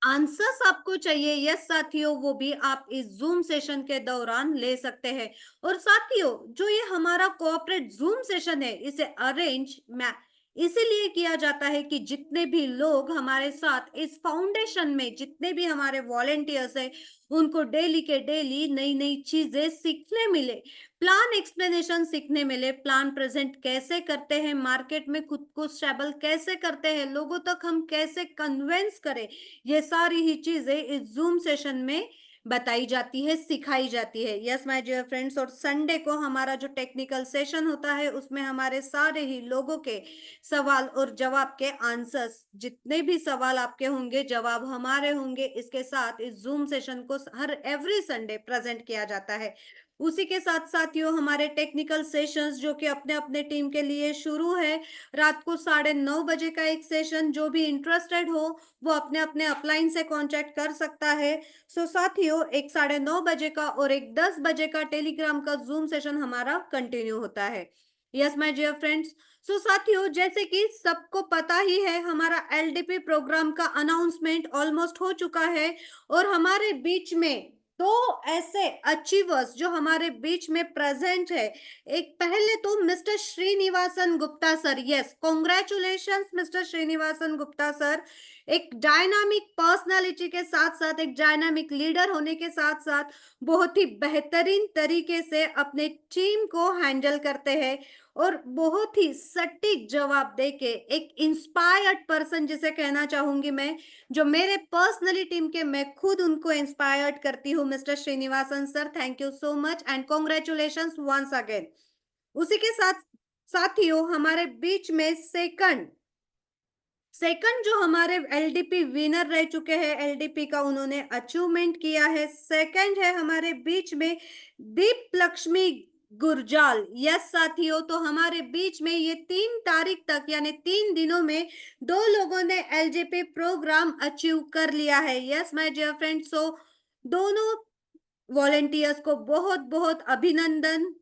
Answers आपको चाहिए, yes साथियों, वो भी आप इस जूम सेशन के दौरान ले सकते हैं। और साथियों, जो ये हमारा कोऑपरेट जूम सेशन है, इसे अरेंज मैं इसीलिए किया जाता है कि जितने भी लोग हमारे साथ इस फाउंडेशन में, जितने भी हमारे वॉलेंटियर्स हैं, उनको डेली के डेली नई नई चीजें सीखने मिले, प्लान एक्सप्लेनेशन सीखने मिले, प्लान प्रेजेंट कैसे करते हैं, मार्केट में खुद को स्टेबल कैसे करते हैं, लोगों तक हम कैसे कन्वेंस करें, ये सारी ही चीजें इस जूम सेशन में बताई जाती है, सिखाई जाती है। यस माय डियर फ्रेंड्स, और संडे को हमारा जो टेक्निकल सेशन होता है, उसमें हमारे सारे ही लोगों के सवाल और जवाब के आंसर्स, जितने भी सवाल आपके होंगे, जवाब हमारे होंगे, इसके साथ इस जूम सेशन को हर एवरी संडे प्रेजेंट किया जाता है। उसी के साथ साथियों, हमारे टेक्निकल सेशंस जो कि अपने अपने टीम के लिए शुरू है, रात को 9:30 बजे का एक सेशन, जो भी इंटरेस्टेड हो वो अपने अपने अपलाइन से कांटेक्ट कर सकता है। सो साथियों, एक 9:30 बजे का और एक 10 बजे का टेलीग्राम का जूम सेशन हमारा कंटिन्यू होता है। यस माय डियर फ्रेंड्स, सो साथियों, जैसे कि सबको पता ही है, हमारा एलडीपी प्रोग्राम का अनाउंसमेंट ऑलमोस्ट हो चुका है। और हमारे बीच में दो ऐसे अचीवर्स जो हमारे बीच में प्रेजेंट है। एक पहले तो mister Srinivasan Gupta sir, yes congratulations mister Srinivasan Gupta sir. एक डायनामिक पर्सनालिटी के साथ साथ, एक डायनामिक लीडर होने के साथ साथ, बहुत ही बेहतरीन तरीके से अपने टीम को हैंडल करते हैं और बहुत ही सटीक जवाब देके, एक इंस्पायर्ड पर्सन जिसे कहना चाहूंगी मैं, जो मेरे पर्सनली टीम के, मैं खुद उनको इंस्पायर्ड करती हूँ। Mister Srinivasan sir, thank you so much and congratulations once again. उसी के साथ साथियों, हमारे बीच में सेकंड सेकंड जो हमारे एलडीपी विनर रह चुके हैं, एलडीपी का उन्होंने अचीवमेंट किया है, सेकंड है हमारे बीच में दीप लक्ष्मी गुरजाल। यस साथियों, तो हमारे बीच में ये 3 तारीख तक, यानी 3 दिनों में 2 लोगों ने एलजीपी प्रोग्राम अचीव कर लिया है। यस माय डियर फ्रेंड्स, सो दोनों वॉलेंटियर्स को बहुत बहुत अभिनंदन।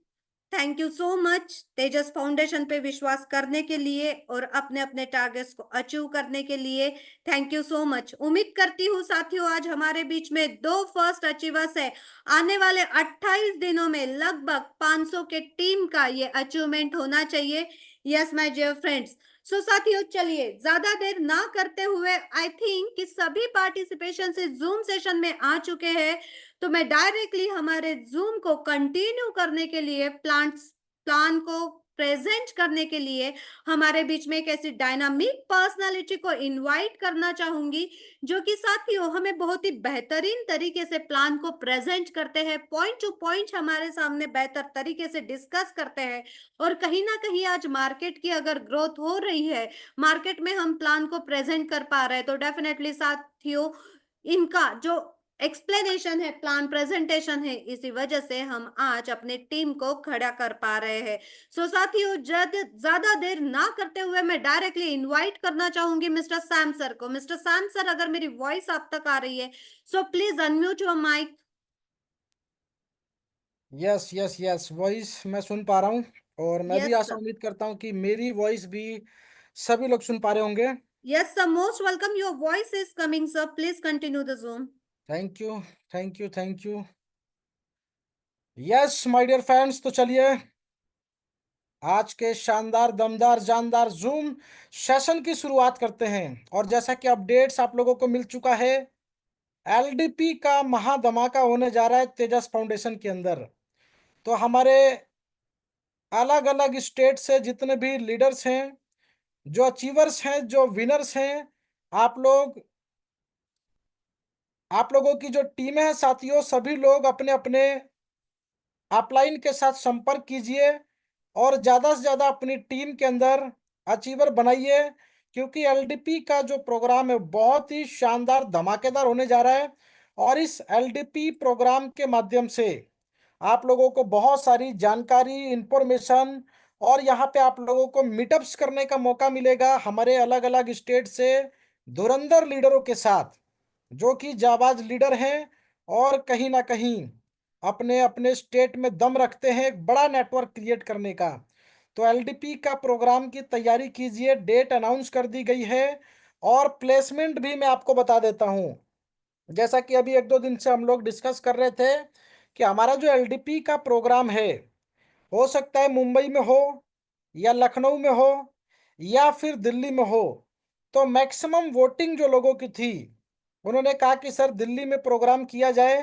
Thank you so much Tejas foundation पे विश्वास करने के लिए और अपने अपने टारगेट्स को अचीव करने के लिए। Thank you so much. उम्मीद करती हूँ साथियों, आज हमारे बीच में 2 फर्स्ट अचीवर्स है। आने वाले 28 दिनों में लगभग 500 के टीम का ये अचीवमेंट होना चाहिए। यस माय डियर फ्रेंड्स, सो साथियों, चलिए ज्यादा देर ना करते हुए, आई थिंक कि सभी पार्टिसिपेशन से जूम सेशन में आ चुके हैं, तो मैं डायरेक्टली हमारे जूम को कंटिन्यू करने के लिए, प्लान को प्रेजेंट करने के लिए, हमारे बीच में एक ऐसी डायनामिक पर्सनालिटी को इनवाइट करना चाहूंगी, जो कि साथियों हमें बहुत ही बेहतरीन तरीके से प्लान को प्रेजेंट करते हैं, पॉइंट टू पॉइंट हमारे सामने बेहतर तरीके से डिस्कस करते हैं। और कहीं ना कहीं आज मार्केट की अगर ग्रोथ हो रही है, मार्केट में हम प्लान को प्रेजेंट कर पा रहे हैं, तो डेफिनेटली साथियों, इनका जो एक्सप्लेनेशन है, प्लान प्रेजेंटेशन है, इसी वजह से हम आज अपने टीम को खड़ा कर पा रहे हैं। सो साथियों, ज्यादा देर ना करते हुए मैं डायरेक्टली इनवाइट करना चाहूंगी मिस्टर सैम सर को। मिस्टर सैम सर, अगर मेरी वॉइस आप तक आ रही है, so please unmute your mic. Yes yes yes, voice मैं सुन पा रहा हूँ। और मैं भी यस आशा सर। उम्मीद करता हूँ कि मेरी वॉइस भी सभी लोग सुन पा रहे होंगे। Yes sir, most welcome, your voice is coming sir, please continue the Zoom. Thank you thank you thank you. Yes my dear friends, तो चलिए आज के शानदार दमदार जानदार जूम सेशन की शुरुआत करते हैं। और जैसा कि अपडेट्स आप लोगों को मिल चुका है, एलडीपी का महाधमाका होने जा रहा है तेजस फाउंडेशन के अंदर। तो हमारे अलग अलग स्टेट से जितने भी लीडर्स हैं, जो अचीवर्स हैं, जो विनर्स हैं, आप लोग आप लोगों की जो टीमें हैं साथियों, सभी लोग अपने अपने अपलाइन के साथ संपर्क कीजिए और ज़्यादा से ज़्यादा अपनी टीम के अंदर अचीवर बनाइए, क्योंकि एलडीपी का जो प्रोग्राम है बहुत ही शानदार धमाकेदार होने जा रहा है। और इस एलडीपी प्रोग्राम के माध्यम से आप लोगों को बहुत सारी जानकारी, इंफॉर्मेशन, और यहाँ पे आप लोगों को मीटअप्स करने का मौका मिलेगा हमारे अलग अलग स्टेट से धुरंधर लीडरों के साथ, जो कि जाबाज लीडर हैं और कहीं ना कहीं अपने अपने स्टेट में दम रखते हैं एक बड़ा नेटवर्क क्रिएट करने का। तो एलडीपी का प्रोग्राम की तैयारी कीजिए, डेट अनाउंस कर दी गई है। और प्लेसमेंट भी मैं आपको बता देता हूं, जैसा कि अभी 1-2 दिन से हम लोग डिस्कस कर रहे थे कि हमारा जो एलडीपी का प्रोग्राम है, हो सकता है मुंबई में हो या लखनऊ में हो या फिर दिल्ली में हो। तो मैक्सिमम वोटिंग जो लोगों की थी, उन्होंने कहा कि सर दिल्ली में प्रोग्राम किया जाए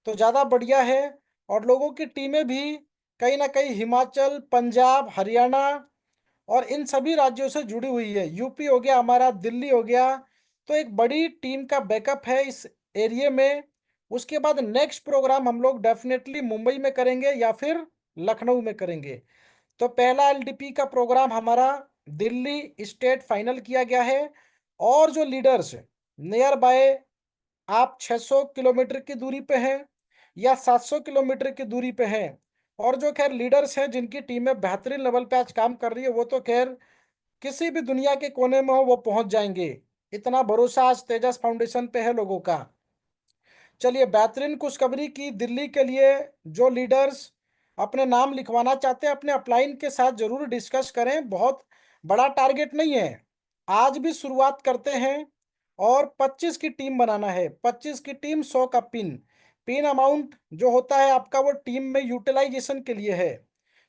तो ज़्यादा बढ़िया है। और लोगों की टीमें भी कहीं ना कहीं हिमाचल, पंजाब, हरियाणा और इन सभी राज्यों से जुड़ी हुई है। यूपी हो गया हमारा, दिल्ली हो गया। तो एक बड़ी टीम का बैकअप है इस एरिया में। उसके बाद नेक्स्ट प्रोग्राम हम लोग डेफिनेटली मुंबई में करेंगे या फिर लखनऊ में करेंगे। तो पहला एलडीपी का प्रोग्राम हमारा दिल्ली स्टेट फाइनल किया गया है। और जो लीडर्स नियर बाय आप 600 किलोमीटर की दूरी पे हैं या 700 किलोमीटर की दूरी पे हैं, और जो खैर लीडर्स हैं जिनकी टीमें बेहतरीन लेवल पे आज काम कर रही है, वो तो खैर किसी भी दुनिया के कोने में हो वो पहुंच जाएंगे। इतना भरोसा आज तेजस फाउंडेशन पे है लोगों का। चलिए, बेहतरीन खुशखबरी की दिल्ली के लिए जो लीडर्स अपने नाम लिखवाना चाहते हैं अपने अपलाइन के साथ जरूर डिस्कस करें। बहुत बड़ा टारगेट नहीं है, आज भी शुरुआत करते हैं। और 25 की टीम बनाना है, 25 की टीम, 100 का पिन। पिन अमाउंट जो होता है आपका वो टीम में यूटिलाइजेशन के लिए है,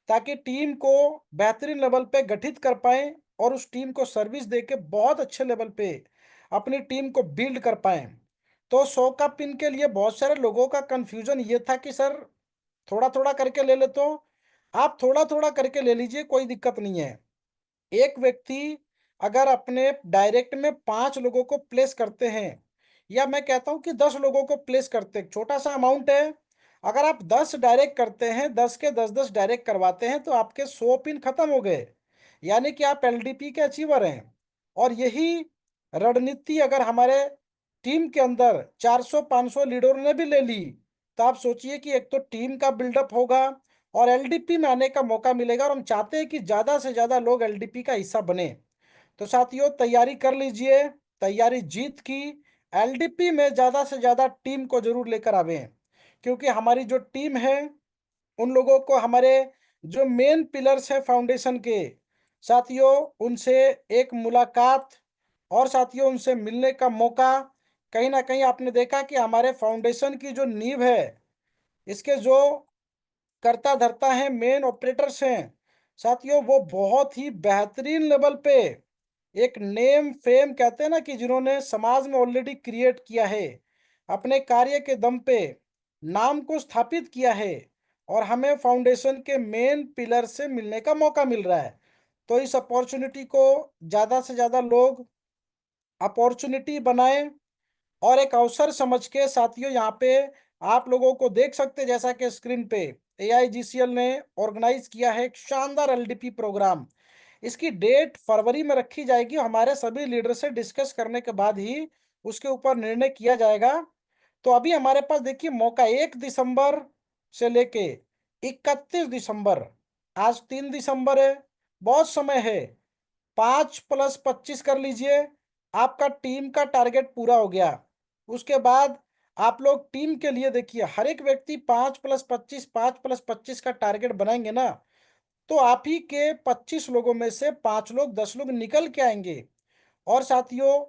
ताकि टीम को बेहतरीन लेवल पे गठित कर पाएं और उस टीम को सर्विस दे के बहुत अच्छे लेवल पे अपनी टीम को बिल्ड कर पाएं। तो 100 का पिन के लिए बहुत सारे लोगों का कंफ्यूजन ये था कि सर थोड़ा थोड़ा करके ले ले। तो आप थोड़ा थोड़ा करके ले लीजिए, कोई दिक्कत नहीं है। एक व्यक्ति अगर अपने डायरेक्ट में 5 लोगों को प्लेस करते हैं, या मैं कहता हूं कि 10 लोगों को प्लेस करते हैं, छोटा सा अमाउंट है। अगर आप 10 डायरेक्ट करते हैं, 10 के 10-10 डायरेक्ट करवाते हैं, तो आपके 100 पिन खत्म हो गए। यानी कि आप एलडीपी के अचीवर हैं। और यही रणनीति अगर हमारे टीम के अंदर 400-500 लीडरों ने भी ले ली, तो आप सोचिए कि एक तो टीम का बिल्डअप होगा और एलडीपी में आने का मौका मिलेगा। और हम चाहते हैं कि ज़्यादा से ज़्यादा लोग एलडीपी का हिस्सा बने। तो साथियों, तैयारी कर लीजिए, तैयारी जीत की। एलडीपी में ज़्यादा से ज़्यादा टीम को जरूर लेकर आवें, क्योंकि हमारी जो टीम है उन लोगों को, हमारे जो मेन पिलर्स हैं फाउंडेशन के, साथियों उनसे एक मुलाकात और साथियों उनसे मिलने का मौका। कहीं ना कहीं आपने देखा कि हमारे फाउंडेशन की जो नींव है, इसके जो करता धरता है, मेन ऑपरेटर्स हैं साथियों, वो बहुत ही बेहतरीन लेवल पे एक नेम फेम कहते हैं ना, कि जिन्होंने समाज में ऑलरेडी क्रिएट किया है, अपने कार्य के दम पे नाम को स्थापित किया है। और हमें फाउंडेशन के मेन पिलर से मिलने का मौका मिल रहा है। तो इस अपॉर्चुनिटी को ज़्यादा से ज़्यादा लोग अपॉर्चुनिटी बनाएं और एक अवसर समझ के। साथियों यहाँ पे आप लोगों को देख सकते हैं, जैसा कि स्क्रीन पे एआईजीसीएल ने ऑर्गेनाइज किया है एक शानदार एलडीपी प्रोग्राम। इसकी डेट फरवरी में रखी जाएगी, हमारे सभी लीडर से डिस्कस करने के बाद ही उसके ऊपर निर्णय किया जाएगा। तो अभी हमारे पास देखिए मौका, 1 दिसंबर से लेके 31 दिसंबर, आज 3 दिसंबर है, बहुत समय है। 5+25 कर लीजिए, आपका टीम का टारगेट पूरा हो गया। उसके बाद आप लोग टीम के लिए देखिए, हर एक व्यक्ति 5+25, 5+25 का टारगेट बनाएंगे ना, तो आप ही के 25 लोगों में से 5 लोग, 10 लोग निकल के आएंगे। और साथियों,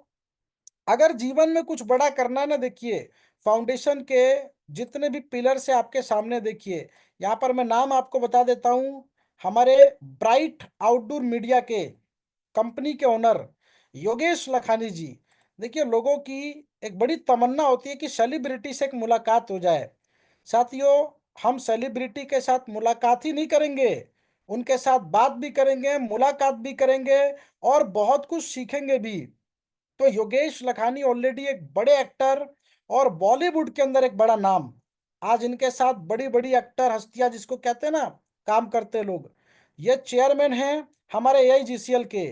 अगर जीवन में कुछ बड़ा करना है ना, देखिए फाउंडेशन के जितने भी पिलर्स है आपके सामने, देखिए यहाँ पर मैं नाम आपको बता देता हूँ। हमारे ब्राइट आउटडोर मीडिया के कंपनी के ओनर योगेश लखानी जी। देखिए, लोगों की एक बड़ी तमन्ना होती है कि सेलिब्रिटी से एक मुलाकात हो जाए। साथियों, हम सेलिब्रिटी के साथ मुलाकात ही नहीं करेंगे, उनके साथ बात भी करेंगे, मुलाकात भी करेंगे और बहुत कुछ सीखेंगे भी। तो योगेश लखानी ऑलरेडी एक बड़े एक्टर और बॉलीवुड के अंदर एक बड़ा नाम। आज इनके साथ बड़ी बड़ी एक्टर हस्तियां, जिसको कहते हैं ना काम करते लोग, ये चेयरमैन हैं हमारे एआईजीसीएल के।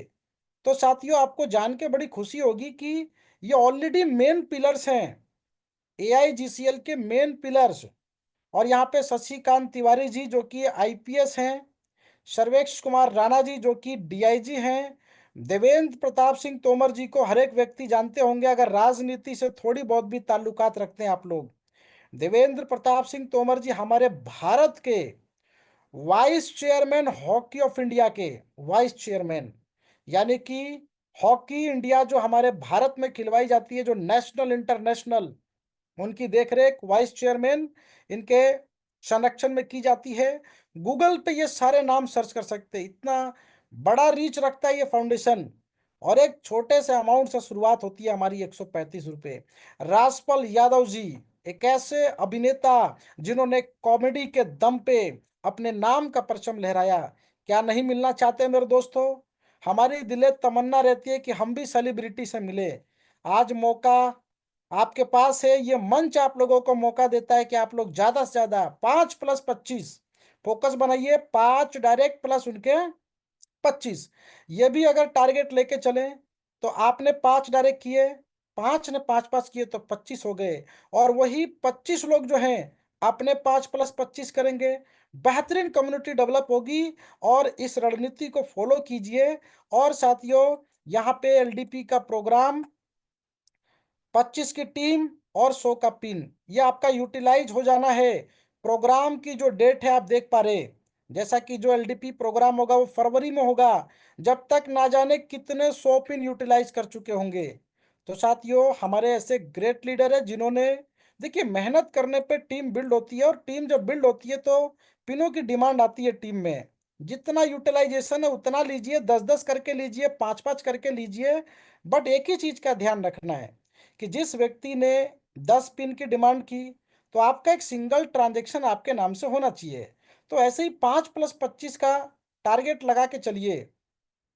तो साथियों, आपको जान के बड़ी खुशी होगी कि ये ऑलरेडी मेन पिलर्स हैं, एआईजीसीएल के मेन पिलर्स। और यहाँ पे शशिकांत तिवारी जी जो कि आईपीएस हैं, सर्वेश कुमार राणा जी जो कि डीआईजी हैं, देवेंद्र प्रताप सिंह तोमर जी को हर एक व्यक्ति जानते होंगे अगर राजनीति से थोड़ी बहुत भी ताल्लुकात रखते हैं आप लोग। देवेंद्र प्रताप सिंह तोमर जी हमारे भारत के vice chairman hockey of India के वाइस चेयरमैन। यानी कि हॉकी इंडिया जो हमारे भारत में खिलवाई जाती है, जो नेशनल इंटरनेशनल उनकी देखरेख वाइस चेयरमैन इनके संरक्षण में की जाती है। गूगल पे ये सारे नाम सर्च कर सकते हैं, इतना बड़ा रीच रखता है ये फाउंडेशन। और एक छोटे से अमाउंट से शुरुआत होती है हमारी, 135 रुपये। राजपाल यादव जी एक ऐसे अभिनेता जिन्होंने कॉमेडी के दम पे अपने नाम का परचम लहराया। क्या नहीं मिलना चाहते मेरे दोस्तों? हमारी दिले तमन्ना रहती है कि हम भी सेलिब्रिटी से मिले। आज मौका आपके पास है, ये मंच आप लोगों को मौका देता है कि आप लोग ज्यादा से ज्यादा 5+25 फोकस बनाइए, 5 डायरेक्ट प्लस उनके 25। ये भी अगर टारगेट लेके चले तो आपने 5 डायरेक्ट किए, 5 ने 5-5 किए तो 25 हो गए। और वही 25 लोग जो हैं अपने 5+25 करेंगे, बेहतरीन कम्युनिटी डेवलप होगी। और इस रणनीति को फॉलो कीजिए। और साथियों, यहाँ पे एलडीपी का प्रोग्राम, 25 की टीम और 100 का पिन, ये आपका यूटिलाइज हो जाना है। प्रोग्राम की जो डेट है आप देख पा रहे, जैसा कि जो एलडीपी प्रोग्राम होगा वो फरवरी में होगा, जब तक ना जाने कितने 100 पिन यूटिलाइज कर चुके होंगे। तो साथियों, हमारे ऐसे ग्रेट लीडर है जिन्होंने, देखिए, मेहनत करने पे टीम बिल्ड होती है, और टीम जब बिल्ड होती है तो पिनों की डिमांड आती है टीम में। जितना यूटिलाइजेशन है उतना लीजिए, 10-10 करके लीजिए, 5-5 करके लीजिए। बट एक ही चीज का ध्यान रखना है कि जिस व्यक्ति ने 10 पिन की डिमांड की, तो आपका एक सिंगल ट्रांजेक्शन आपके नाम से होना चाहिए। तो ऐसे ही 5+25 का टारगेट लगा के चलिए,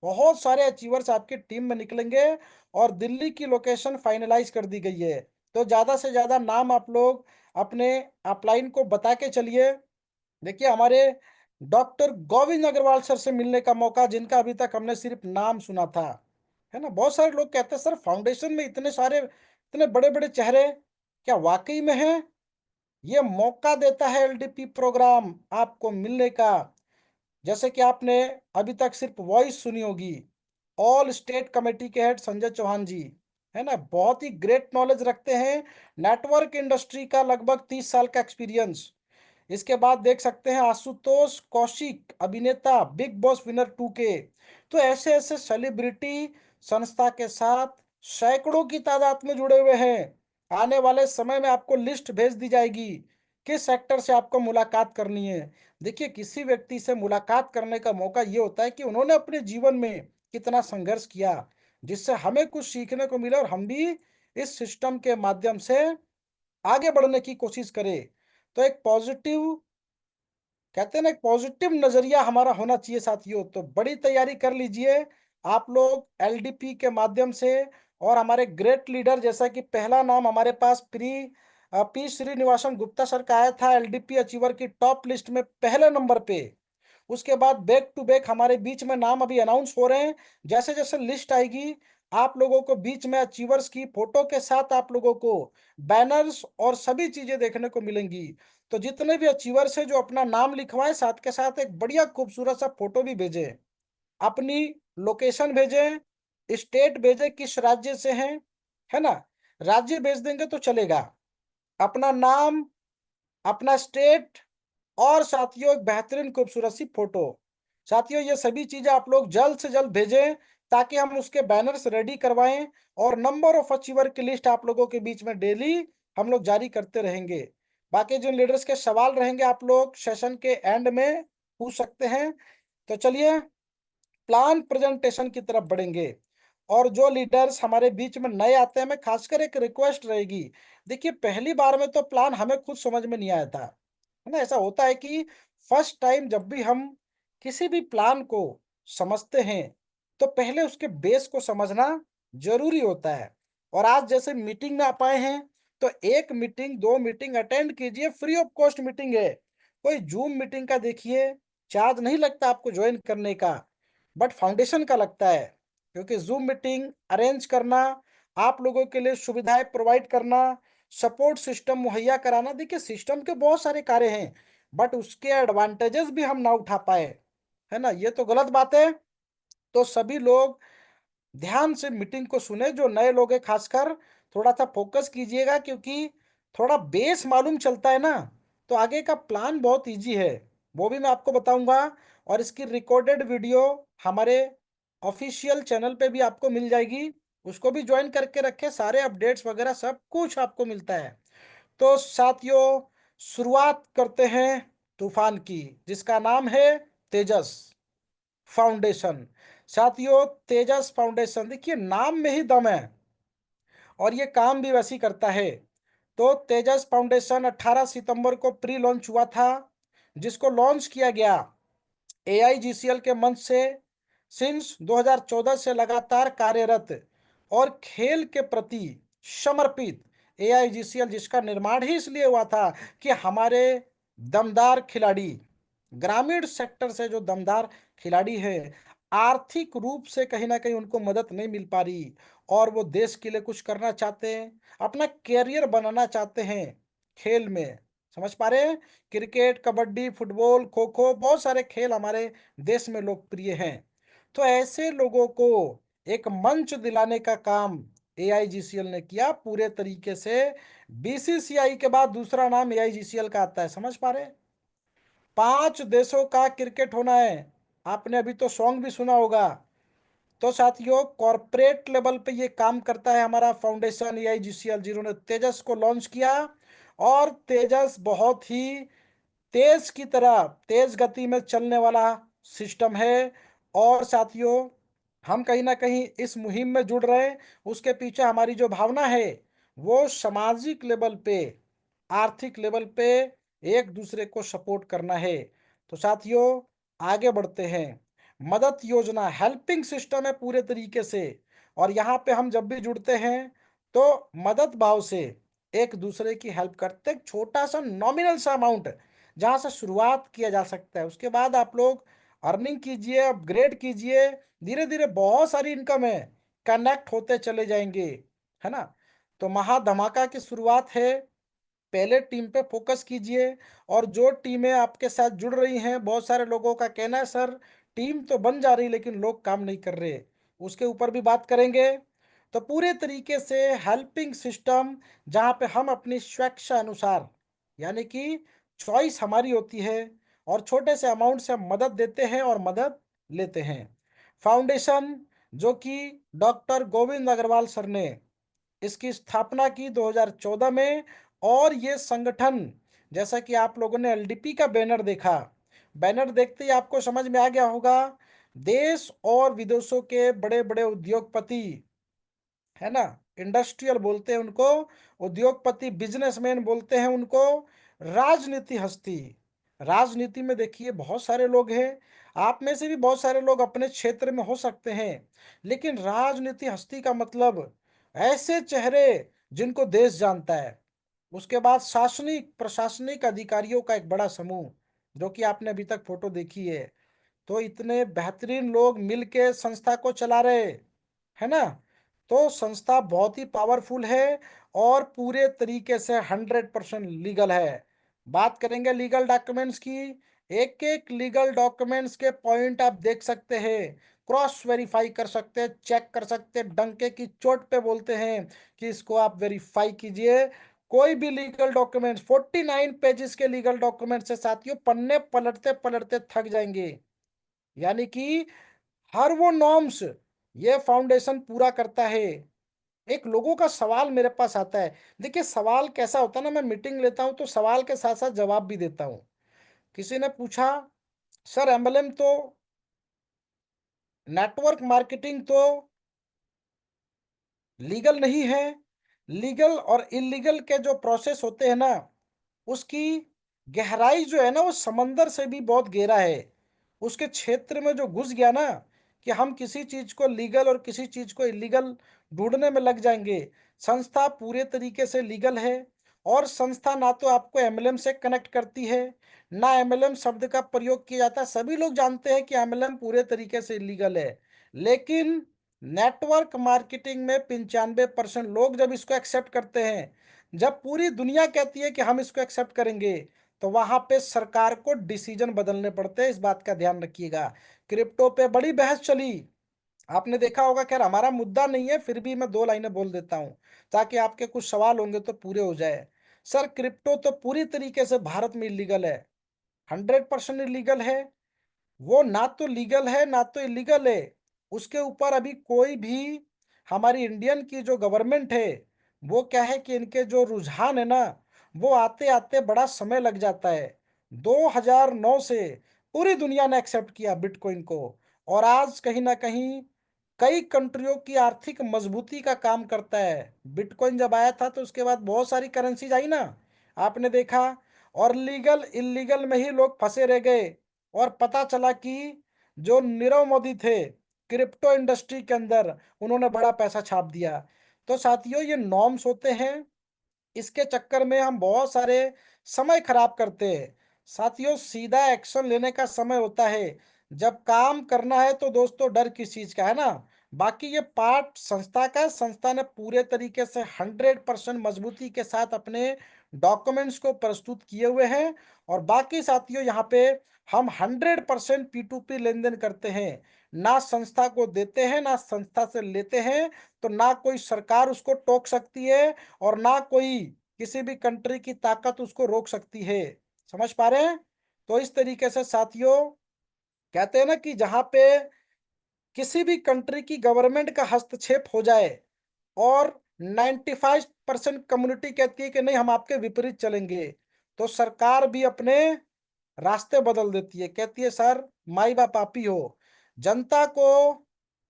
बहुत सारे अचीवर्स आपकी टीम में निकलेंगे। और दिल्ली की लोकेशन फाइनलाइज कर दी गई है, तो ज़्यादा से ज़्यादा नाम आप लोग अपने अपलाइन को बता के चलिए। देखिए, हमारे डॉक्टर गोविंद अग्रवाल सर से मिलने का मौका, जिनका अभी तक हमने सिर्फ नाम सुना था, है ना। बहुत सारे लोग कहते हैं सर फाउंडेशन में इतने सारे, इतने बड़े बड़े चेहरे, क्या वाकई में है? ये मौका देता है एलडीपी प्रोग्राम आपको मिलने का। जैसे कि आपने अभी तक सिर्फ वॉइस सुनी होगी, ऑल स्टेट कमेटी के हेड संजय चौहान जी, है ना, बहुत ही ग्रेट नॉलेज रखते हैं। नेटवर्क इंडस्ट्री का लगभग 30 साल का एक्सपीरियंस। इसके बाद देख सकते हैं आशुतोष कौशिक, अभिनेता, बिग बॉस विनर 2 के। तो ऐसे ऐसे सेलिब्रिटी संस्था के साथ सैकड़ों की तादाद में जुड़े हुए हैं। आने वाले समय में आपको लिस्ट भेज दी जाएगी किस सेक्टर से आपको मुलाकात करनी है। देखिए, किसी व्यक्ति से मुलाकात करने का मौका ये होता है कि उन्होंने अपने जीवन में कितना संघर्ष किया, जिससे हमें कुछ सीखने को मिला और हम भी इस सिस्टम के माध्यम से आगे बढ़ने की कोशिश करें। तो एक पॉजिटिव, कहते हैं ना, एक पॉजिटिव नजरिया हमारा होना चाहिए साथियों। तो बड़ी तैयारी कर लीजिए आप लोग एलडीपी के माध्यम से। और हमारे ग्रेट लीडर, जैसा कि पहला नाम हमारे पास पी श्रीनिवासन गुप्ता सर का आया था एलडीपी अचीवर की टॉप लिस्ट में पहले नंबर पे। उसके बाद बैक टू बैक हमारे बीच में नाम अभी अनाउंस हो रहे हैं। जैसे जैसे लिस्ट आएगी आप लोगों को बीच में अचीवर्स की फोटो के साथ आप लोगों को बैनर्स और सभी चीजें देखने को मिलेंगी। तो जितने भी अचीवर्स हैं जो अपना नाम लिखवाएं, साथ के साथ एक बढ़िया खूबसूरत सा फोटो भी भेजें, अपनी लोकेशन भेजें, स्टेट भेजें किस राज्य से हैं, है ना। राज्य भेज देंगे तो चलेगा, अपना नाम, अपना स्टेट, और साथियों एक बेहतरीन खूबसूरत सी फोटो। साथियों, ये सभी चीजें आप लोग जल्द से जल्द भेजें ताकि हम उसके बैनर्स रेडी करवाएं। और नंबर ऑफ अचीवर की लिस्ट आप लोगों के बीच में डेली हम लोग जारी करते रहेंगे। बाकी जिन लीडर्स के सवाल रहेंगे आप लोग सेशन के एंड में पूछ सकते हैं। तो चलिए प्लान प्रेजेंटेशन की तरफ बढ़ेंगे। और जो लीडर्स हमारे बीच में नए आते हैं, मैं खासकर एक रिक्वेस्ट रहेगी। देखिए, पहली बार में तो प्लान हमें खुद समझ में नहीं आया था, है ना। ऐसा होता है कि फर्स्ट टाइम जब भी हम किसी भी प्लान को समझते हैं तो पहले उसके बेस को समझना जरूरी होता है। और आज जैसे मीटिंग में आ पाए हैं तो एक मीटिंग, दो मीटिंग अटेंड कीजिए, फ्री ऑफ कॉस्ट मीटिंग है। कोई जूम मीटिंग का देखिए चार्ज नहीं लगता आपको ज्वाइन करने का, बट फाउंडेशन का लगता है। क्योंकि जूम मीटिंग अरेंज करना, आप लोगों के लिए सुविधाएं प्रोवाइड करना, सपोर्ट सिस्टम मुहैया कराना, देखिए सिस्टम के बहुत सारे कार्य हैं, बट उसके एडवांटेजेस भी हम ना उठा पाए, है ना, ये तो गलत बात है। तो सभी लोग ध्यान से मीटिंग को सुने, जो नए लोग हैं खासकर थोड़ा सा फोकस कीजिएगा, क्योंकि थोड़ा बेस मालूम चलता है ना तो आगे का प्लान बहुत इजी है, वो भी मैं आपको बताऊंगा। और इसकी रिकॉर्डेड वीडियो हमारे ऑफिशियल चैनल पे भी आपको मिल जाएगी। उसको भी ज्वाइन करके रखे, सारे अपडेट्स वगैरह सब कुछ आपको मिलता है। तो साथियों, शुरुआत करते हैं तूफान की, जिसका नाम है तेजस फाउंडेशन। साथियों, तेजस फाउंडेशन, देखिए नाम में ही दम है और ये काम भी वैसी करता है। तो तेजस फाउंडेशन 18 सितंबर को प्री लॉन्च हुआ था, जिसको लॉन्च किया गया एआईजीसीएल के मंच से। सिंस 2014 से लगातार कार्यरत और खेल के प्रति समर्पित एआईजीसीएल, जिसका निर्माण ही इसलिए हुआ था कि हमारे दमदार खिलाड़ी, ग्रामीण सेक्टर से जो दमदार खिलाड़ी हैं, आर्थिक रूप से कहीं ना कहीं उनको मदद नहीं मिल पा रही और वो देश के लिए कुछ करना चाहते हैं, अपना कैरियर बनाना चाहते हैं खेल में। समझ पा रहे हैं? क्रिकेट, कबड्डी, फुटबॉल, खो खो, बहुत सारे खेल हमारे देश में लोकप्रिय हैं। तो ऐसे लोगों को एक मंच दिलाने का काम एआईजीसीएल ने किया पूरे तरीके से। बीसीसीआई के बाद दूसरा नाम एआईजीसीएल का आता है, समझ पा रहे हैं? 5 देशों का क्रिकेट होना है। आपने अभी तो सॉन्ग भी सुना होगा। तो साथियों, कॉरपोरेट लेवल पे ये काम करता है हमारा फाउंडेशन एआईजीसीएल, जिन्होंने तेजस को लॉन्च किया। और तेजस बहुत ही तेज की तरह तेज गति में चलने वाला सिस्टम है। और साथियों, हम कहीं ना कहीं इस मुहिम में जुड़ रहे हैं, उसके पीछे हमारी जो भावना है वो सामाजिक लेवल पे, आर्थिक लेवल पे एक दूसरे को सपोर्ट करना है। तो साथियों, आगे बढ़ते हैं। मदद योजना, हेल्पिंग सिस्टम है पूरे तरीके से। और यहाँ पे हम जब भी जुड़ते हैं तो मदद भाव से एक दूसरे की हेल्प करते हैं। एक छोटा सा नॉमिनल सा अमाउंट जहाँ से शुरुआत किया जा सकता है, उसके बाद आप लोग अर्निंग कीजिए, अपग्रेड कीजिए, धीरे धीरे बहुत सारी इनकम है, कनेक्ट होते चले जाएंगे, है ना। तो महा धमाका की शुरुआत है। पहले टीम पे फोकस कीजिए। और जो टीमें आपके साथ जुड़ रही हैं, बहुत सारे लोगों का कहना है सर टीम तो बन जा रही लेकिन लोग काम नहीं कर रहे, उसके ऊपर भी बात करेंगे। तो पूरे तरीके से हेल्पिंग सिस्टम, जहाँ पे हम अपनी स्वेच्छा अनुसार, यानी कि चॉइस हमारी होती है और छोटे से अमाउंट से हम मदद देते हैं और मदद लेते हैं। फाउंडेशन, जो कि डॉक्टर गोविंद अग्रवाल सर ने इसकी स्थापना की 2014 में। और ये संगठन, जैसा कि आप लोगों ने एलडीपी का बैनर देखा, बैनर देखते ही आपको समझ में आ गया होगा, देश और विदेशों के बड़े बड़े उद्योगपति, है ना, इंडस्ट्रियल बोलते हैं उनको, उद्योगपति, बिजनेसमैन बोलते हैं उनको, राजनीति हस्ती, राजनीति में देखिए बहुत सारे लोग हैं। आप में से भी बहुत सारे लोग अपने क्षेत्र में हो सकते हैं, लेकिन राजनीति हस्ती का मतलब ऐसे चेहरे जिनको देश जानता है। उसके बाद शासनिक प्रशासनिक अधिकारियों का एक बड़ा समूह, जो कि आपने अभी तक फोटो देखी है। तो इतने बेहतरीन लोग मिलके संस्था को चला रहे, है ना। तो संस्था बहुत ही पावरफुल है और पूरे तरीके से 100% लीगल है। बात करेंगे लीगल डॉक्यूमेंट्स की। एक एक लीगल डॉक्यूमेंट्स के पॉइंट आप देख सकते हैं, क्रॉस वेरीफाई कर सकते हैं, चेक कर सकते हैं, डंके की चोट पे बोलते हैं कि इसको आप वेरीफाई कीजिए। कोई भी लीगल डॉक्यूमेंट्स, 49 पेजेस के लीगल डॉक्यूमेंट से साथियों पन्ने पलटते पलटते थक जाएंगे। यानी कि हर वो नॉर्म्स ये फाउंडेशन पूरा करता है। एक लोगों का सवाल मेरे पास आता है, देखिए सवाल कैसा होता है ना, मैं मीटिंग लेता हूं तो सवाल के साथ साथ जवाब भी देता हूं। किसी ने पूछा सर एमएलएम तो, नेटवर्क मार्केटिंग तो लीगल नहीं है, लीगल और इलीगल के जो प्रोसेस होते हैं ना, उसकी गहराई जो है ना वो समंदर से भी बहुत गहरा है। उसके क्षेत्र में जो घुस गया ना, कि हम किसी चीज को लीगल और किसी चीज को इलीगल ढूंढने में लग जाएंगे। संस्था पूरे तरीके से लीगल है। और संस्था ना तो आपको एमएलएम से कनेक्ट करती है, ना एमएलएम शब्द का प्रयोग किया जाता है। सभी लोग जानते हैं कि एमएलएम पूरे तरीके से इलीगल है, लेकिन नेटवर्क मार्केटिंग में 95% लोग जब इसको एक्सेप्ट करते हैं, जब पूरी दुनिया कहती है कि हम इसको एक्सेप्ट करेंगे, तो वहां पे सरकार को डिसीजन बदलने पड़ते हैं। इस बात का ध्यान रखिएगा। क्रिप्टो पे बड़ी बहस चली, आपने देखा होगा। खैर हमारा मुद्दा नहीं है, फिर भी मैं 2 लाइनें बोल देता हूं ताकि आपके कुछ सवाल होंगे तो पूरे हो जाए। सर क्रिप्टो तो पूरी तरीके से भारत में इलीगल है, 100% इलीगल है। वो ना तो लीगल है ना तो इलीगल है, उसके ऊपर अभी कोई भी हमारी इंडियन की जो गवर्नमेंट है वो क्या है कि इनके जो रुझान है ना, वो आते आते बड़ा समय लग जाता है। 2009 से पूरी दुनिया ने एक्सेप्ट किया बिटकॉइन को, और आज कहीं ना कहीं कई कंट्रियों की आर्थिक मजबूती का काम करता है। बिटकॉइन जब आया था तो उसके बाद बहुत सारी करेंसीज आई ना, आपने देखा, और लीगल इलीगल में ही लोग फंसे रह गए। और पता चला कि जो नीरव मोदी थे क्रिप्टो इंडस्ट्री के अंदर, उन्होंने बड़ा पैसा छाप दिया। तो साथियों, ये नॉर्म्स होते हैं, इसके चक्कर में हम बहुत सारे समय खराब करते हैं। साथियों, सीधा एक्शन लेने का समय होता है जब काम करना है। तो दोस्तों, डर किस चीज का है ना, बाकी ये पार्ट संस्था का है। संस्था ने पूरे तरीके से 100% मजबूती के साथ अपने डॉक्यूमेंट्स को प्रस्तुत किए हुए हैं। और बाकी साथियों, यहाँ पे हम 100% P2P लेन देन करते हैं, ना संस्था को देते हैं ना संस्था से लेते हैं। तो ना कोई सरकार उसको टोक सकती है, और ना कोई किसी भी कंट्री की ताकत उसको रोक सकती है। समझ पा रहे हैं? तो इस तरीके से साथियों, कहते हैं ना कि जहां पे किसी भी कंट्री की गवर्नमेंट का हस्तक्षेप हो जाए और 95% कम्युनिटी कहती है कि नहीं, हम आपके विपरीत चलेंगे, तो सरकार भी अपने रास्ते बदल देती है, कहती है सर माई बाप आप ही हो। जनता को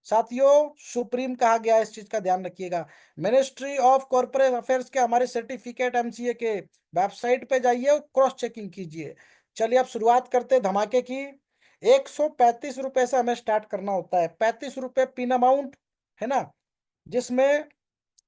साथियों सुप्रीम कहा गया है, इस चीज का ध्यान रखिएगा। मिनिस्ट्री ऑफ कॉर्पोरेट अफेयर्स के हमारे सर्टिफिकेट एमसीए के वेबसाइट पे जाइए और क्रॉस चेकिंग कीजिए। चलिए अब शुरुआत करते हैं धमाके की। 135 रुपए से हमें स्टार्ट करना होता है। 35 रुपए पिन अमाउंट है ना, जिसमें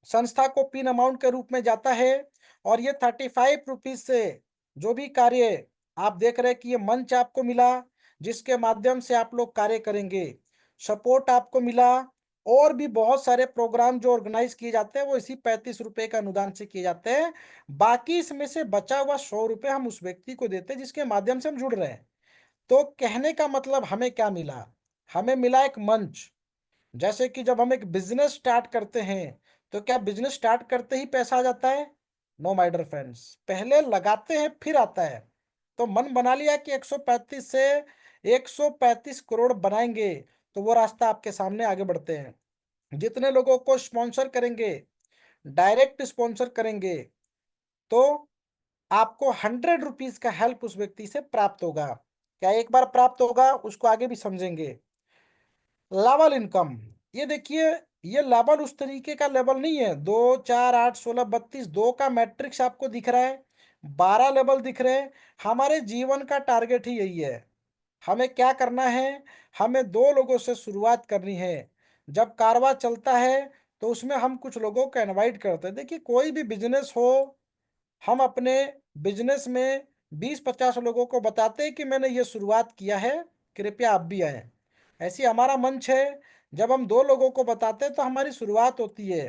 संस्था को पिन अमाउंट के रूप में जाता है। और ये 35 रुपीज से जो भी कार्य आप देख रहे हैं कि ये मंच आपको मिला जिसके माध्यम से आप लोग कार्य करेंगे, सपोर्ट आपको मिला, और भी बहुत सारे प्रोग्राम जो ऑर्गेनाइज किए जाते हैं वो इसी 35 रुपए का अनुदान से किए जाते हैं। बाकी इसमें से बचा हुआ 100 रुपए हम उस व्यक्ति को देते हैं जिसके माध्यम से हम जुड़ रहे हैं। तो कहने का मतलब हमें क्या मिला? हमें मिला एक मंच। जैसे कि जब हम एक बिजनेस स्टार्ट करते हैं, तो क्या बिजनेस स्टार्ट करते ही पैसा आ जाता है? नो माय डियर फ्रेंड्स, पहले लगाते हैं फिर आता है। तो मन बना लिया कि 135 से 135 करोड़ बनाएंगे, तो वो रास्ता आपके सामने आगे बढ़ते हैं। जितने लोगों को स्पॉन्सर करेंगे, डायरेक्ट स्पॉन्सर करेंगे, तो आपको 100 रुपीज का हेल्प उस व्यक्ति से प्राप्त होगा। क्या एक बार प्राप्त होगा, उसको आगे भी समझेंगे। लेवल इनकम, ये देखिए, ये लेवल उस तरीके का लेवल नहीं है 2 4 8 16 32, 2 का मैट्रिक्स आपको दिख रहा है, 12 लेवल दिख रहे हैं। हमारे जीवन का टारगेट ही यही है। हमें क्या करना है? हमें 2 लोगों से शुरुआत करनी है। जब कारवा चलता है तो उसमें हम कुछ लोगों को इनवाइट करते हैं। देखिए, कोई भी बिजनेस हो, हम अपने बिजनेस में 20-50 लोगों को बताते हैं कि मैंने ये शुरुआत किया है, कृपया आप भी आए। ऐसी हमारा मंच है। जब हम 2 लोगों को बताते हैं तो हमारी शुरुआत होती है।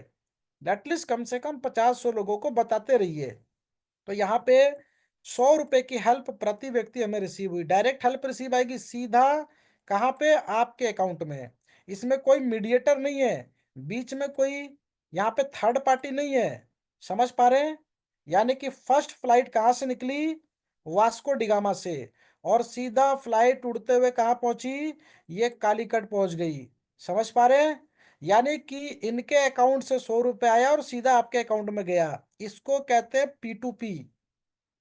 एटलीस्ट कम से कम 50-100 लोगों को बताते रहिए। तो यहाँ पे 100 रुपए की हेल्प प्रति व्यक्ति हमें रिसीव हुई। डायरेक्ट हेल्प रिसीव आएगी सीधा कहाँ पे? आपके अकाउंट में। इसमें कोई मीडिएटर नहीं है, बीच में कोई यहाँ पे थर्ड पार्टी नहीं है। समझ पा रहे हैं? यानी कि फर्स्ट फ्लाइट कहाँ से निकली? वास्को डिगामा से, और सीधा फ्लाइट उड़ते हुए कहाँ पहुंची? ये कालीकट पहुंच गई। समझ पा रहे हैं? यानी कि इनके अकाउंट से 100 रुपए आया और सीधा आपके अकाउंट में गया। इसको कहते हैं P2P।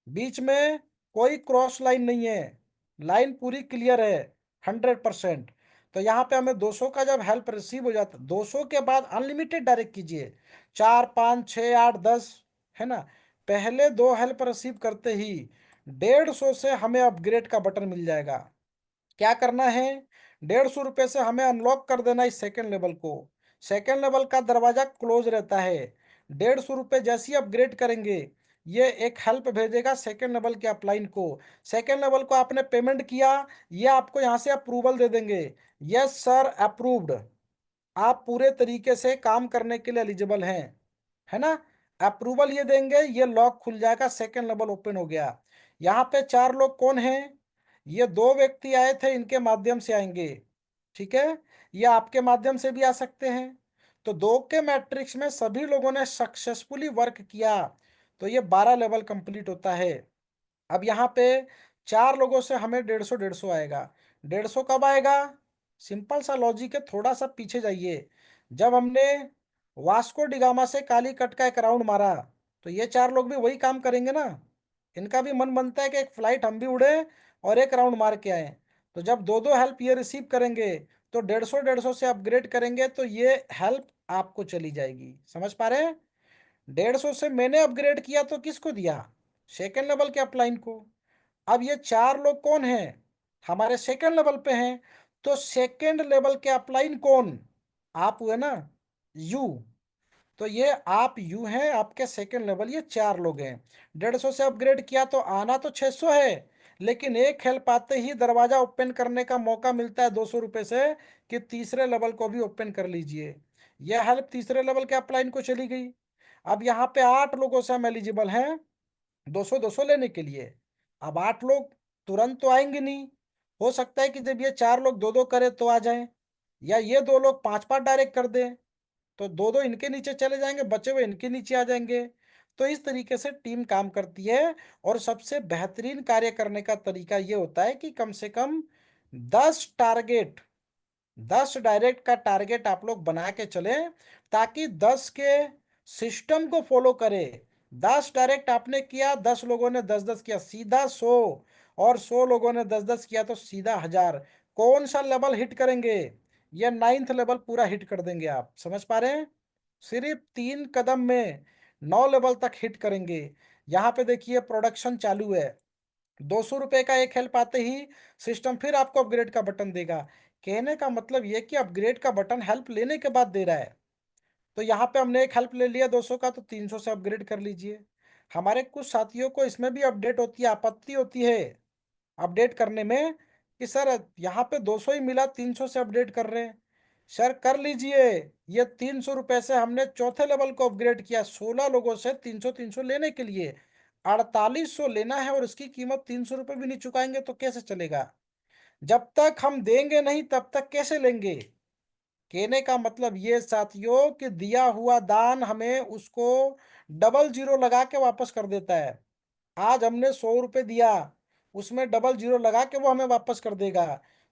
बीच में कोई क्रॉस लाइन नहीं है, लाइन पूरी क्लियर है 100%। तो यहाँ पे हमें 200 का जब हेल्प रिसीव हो जाता, 200 के बाद अनलिमिटेड डायरेक्ट कीजिए, 4 5 6 8 10, है ना। पहले 2 हेल्प रिसीव करते ही 150 से हमें अपग्रेड का बटन मिल जाएगा। क्या करना है? 150 रुपये से हमें अनलॉक कर देना इस सेकेंड लेवल को। सेकेंड लेवल का दरवाजा क्लोज रहता है। 150 रुपये जैसे ही अपग्रेड करेंगे, ये एक हेल्प भेजेगा सेकेंड लेवल के अपलाइन को। सेकेंड लेवल को आपने पेमेंट किया, ये आपको यहाँ से अप्रूवल दे देंगे, यस सर अप्रूव्ड, आप पूरे तरीके से काम करने के लिए एलिजिबल हैं, है ना। अप्रूवल ये देंगे, ये लॉक खुल जाएगा, सेकेंड लेवल ओपन हो गया। यहाँ पे 4 लोग कौन हैं? ये 2 व्यक्ति आए थे, इनके माध्यम से आएंगे, ठीक है। ये आपके माध्यम से भी आ सकते हैं। तो 2 के मैट्रिक्स में सभी लोगों ने सक्सेसफुली वर्क किया, तो ये 12 लेवल कंप्लीट होता है। अब यहाँ पे 4 लोगों से हमें 150 आएगा। 150 कब आएगा? सिंपल सा लॉजिक है, थोड़ा सा पीछे जाइए। जब हमने वास्को डिगामा से कालीकट का एक राउंड मारा, तो ये 4 लोग भी वही काम करेंगे ना। इनका भी मन बनता है कि एक फ्लाइट हम भी उड़े और एक राउंड मार के आए। तो जब दो दो हेल्प ये रिसीव करेंगे तो 150 से अपग्रेड करेंगे तो ये हेल्प आपको चली जाएगी। समझ पा रहे हैं? 150 से मैंने अपग्रेड किया तो किसको दिया? सेकेंड लेवल के अपलाइन को। अब ये 4 लोग कौन हैं? हमारे सेकेंड लेवल पे हैं। तो सेकेंड लेवल के अपलाइन कौन? आप हुए ना, यू। तो ये आप यू हैं, आपके सेकेंड लेवल ये 4 लोग हैं। 150 से अपग्रेड किया तो आना तो 600 है, लेकिन एक हेल्प आते ही दरवाजा ओपन करने का मौका मिलता है 200 रुपये से, कि तीसरे लेवल को भी ओपन कर लीजिए। यह हेल्प तीसरे लेवल के अपलाइन को चली गई। अब यहाँ पे 8 लोगों से हम एलिजिबल हैं 200 200 लेने के लिए। अब 8 लोग तुरंत तो आएंगे नहीं। हो सकता है कि जब ये 4 लोग दो दो करे तो आ जाएं, या ये 2 लोग 5 5 डायरेक्ट कर दें, तो दो दो इनके नीचे चले जाएंगे, बचे हुए इनके नीचे आ जाएंगे। तो इस तरीके से टीम काम करती है। और सबसे बेहतरीन कार्य करने का तरीका ये होता है कि कम से कम 10 टारगेट, 10 डायरेक्ट का टारगेट आप लोग बना के चले, ताकि 10 के सिस्टम को फॉलो करे। 10 डायरेक्ट आपने किया, 10 लोगों ने 10 10 किया, सीधा 100। और 100 लोगों ने 10 10 किया तो सीधा 1000। कौन सा लेवल हिट करेंगे? ये 9th लेवल पूरा हिट कर देंगे। आप समझ पा रहे हैं? सिर्फ 3 कदम में 9 लेवल तक हिट करेंगे। यहाँ पे देखिए प्रोडक्शन चालू है। 200 रुपये का एक हेल्प आते ही सिस्टम फिर आपको अपग्रेड का बटन देगा। कहने का मतलब ये कि अपग्रेड का बटन हेल्प लेने के बाद दे रहा है। तो यहाँ पे हमने एक हेल्प ले लिया 200 का, तो 300 से अपग्रेड कर लीजिए। हमारे कुछ साथियों को इसमें भी अपडेट होती है, आपत्ति होती है अपडेट करने में, कि सर यहाँ पे 200 ही मिला, 300 से अपडेट कर रहे हैं। सर कर लीजिए। ये 300 रुपये से हमने चौथे लेवल को अपग्रेड किया 16 लोगों से 300 300 लेने के लिए। 4800 लेना है और इसकी कीमत 300 रुपये भी नहीं चुकाएंगे तो कैसे चलेगा? जब तक हम देंगे नहीं तब तक कैसे लेंगे? कहने का मतलब ये साथियों कि दिया हुआ दान हमें उसको डबल जीरो लगा के वापस कर देता है। आज हमने 100 रुपये दिया, उसमें डबल जीरो लगा के वो हमें वापस कर देगा।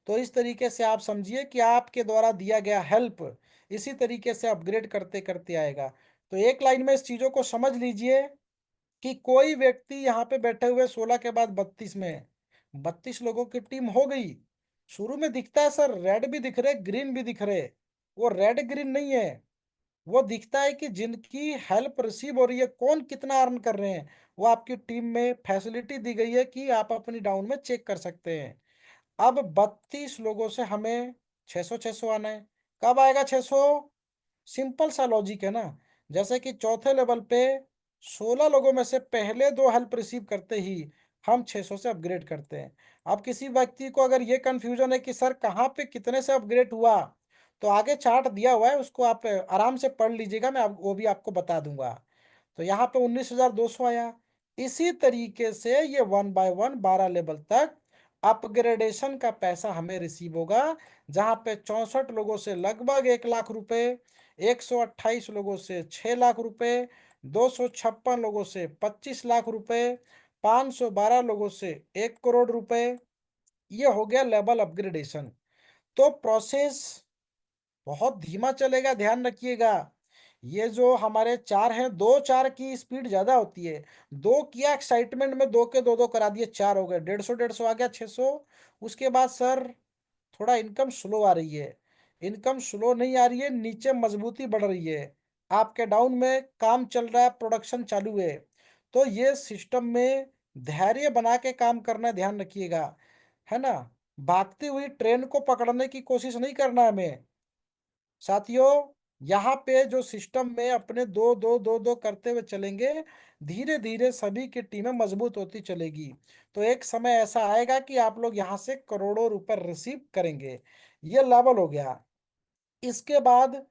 तो इस तरीके से आप समझिए कि आपके द्वारा दिया गया हेल्प इसी तरीके से अपग्रेड करते करते आएगा। तो एक लाइन में इस चीजों को समझ लीजिए कि कोई व्यक्ति यहाँ पे बैठे हुए 16 के बाद 32 में, 32 लोगों की टीम हो गई। शुरू में दिखता है सर रेड भी दिख रहे, ग्रीन भी दिख रहे। वो रेड ग्रीन नहीं है, वो दिखता है कि जिनकी हेल्प रिसीव हो रही है, कौन कितना अर्न कर रहे हैं। वो आपकी टीम में फैसिलिटी दी गई है कि आप अपनी डाउन में चेक कर सकते हैं। अब 32 लोगों से हमें 600 600 आना है। कब आएगा 600? सिंपल सा लॉजिक है ना। जैसे कि चौथे लेवल पे 16 लोगों में से पहले 2 हेल्प रिसीव करते ही हम 600 से अपग्रेड करते हैं। अब किसी व्यक्ति को अगर ये कंफ्यूजन है कि सर कहाँ पे कितने से अपग्रेड हुआ, तो आगे चार्ट दिया हुआ है, उसको आप आराम से पढ़ लीजिएगा, वो भी आपको बता दूंगा। तो यहाँ पे 19,200 आया। इसी तरीके से ये 1 बाय 1 12 लेवल तक अपग्रेडेशन का पैसा हमें रिसीव होगा, जहाँ पे 64 लोगों से लगभग 1 लाख रुपए, 128 लोगों से 6 लाख रुपए, 256 लोगों से 25 लाख रुपए, 512 लोगों से 1 करोड़ रुपए, ये हो गया लेवल अपग्रेडेशन। तो प्रोसेस बहुत धीमा चलेगा, ध्यान रखिएगा। ये जो हमारे 4 हैं, 2 4 की स्पीड ज्यादा होती है। 2 किया एक्साइटमेंट में, 2 के 2 2 करा दिए, 4 हो गए, 150 150 आ गया 600। उसके बाद सर थोड़ा इनकम स्लो आ रही है। इनकम स्लो नहीं आ रही है, नीचे मजबूती बढ़ रही है। आपके डाउन में काम चल रहा है, प्रोडक्शन चालू है। तो ये सिस्टम में धैर्य बना के काम करना, ध्यान रखिएगा, है ना। भागती हुई ट्रेन को पकड़ने की कोशिश नहीं करना है हमें साथियों। यहाँ पे जो सिस्टम में अपने दो दो दो दो करते हुए चलेंगे, धीरे धीरे सभी की टीमें मजबूत होती चलेगी। तो एक समय ऐसा आएगा कि आप लोग यहाँ से करोड़ों रुपए रिसीव करेंगे। ये लेवल हो गया। इसके बाद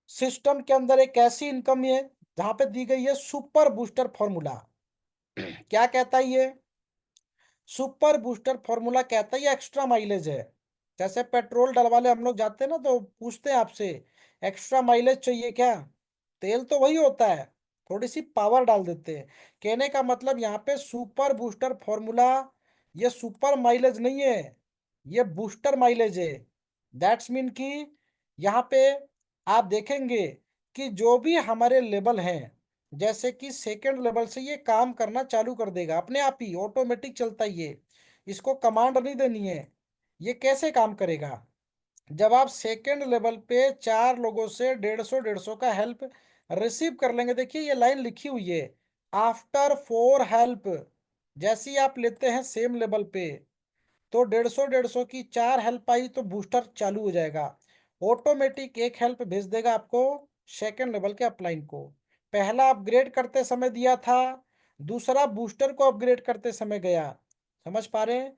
सिस्टम के अंदर एक ऐसी इनकम है जहाँ पे दी गई है सुपर बूस्टर फॉर्मूला। क्या कहता है ये? सुपर बूस्टर फॉर्मूला कहता है ये एक्स्ट्रा माइलेज है। जैसे पेट्रोल डलवाने हम लोग जाते हैं ना, तो पूछते हैं आपसे एक्स्ट्रा माइलेज चाहिए क्या? तेल तो वही होता है, थोड़ी सी पावर डाल देते हैं। कहने का मतलब यहाँ पे सुपर बूस्टर फॉर्मूला, ये सुपर माइलेज नहीं है, ये बूस्टर माइलेज है। दैट्स मीन कि यहाँ पे आप देखेंगे कि जो भी हमारे लेवल हैं, जैसे कि सेकंड लेवल से ये काम करना चालू कर देगा अपने आप ही, ऑटोमेटिक चलता ही ये, इसको कमांड नहीं देनी है। ये कैसे काम करेगा? जब आप सेकंड लेवल पे 4 लोगों से 150 का हेल्प रिसीव कर लेंगे, देखिए ये लाइन लिखी हुई है, आफ्टर 4 हेल्प। जैसे ही आप लेते हैं सेम लेवल पे, तो 150 की 4 हेल्प आई तो बूस्टर चालू हो जाएगा, ऑटोमेटिक एक हेल्प भेज देगा आपको सेकंड लेवल के अपलाइन को। पहला अपग्रेड करते समय दिया था, दूसरा बूस्टर को अपग्रेड करते समय गया। समझ पा रहे हैं?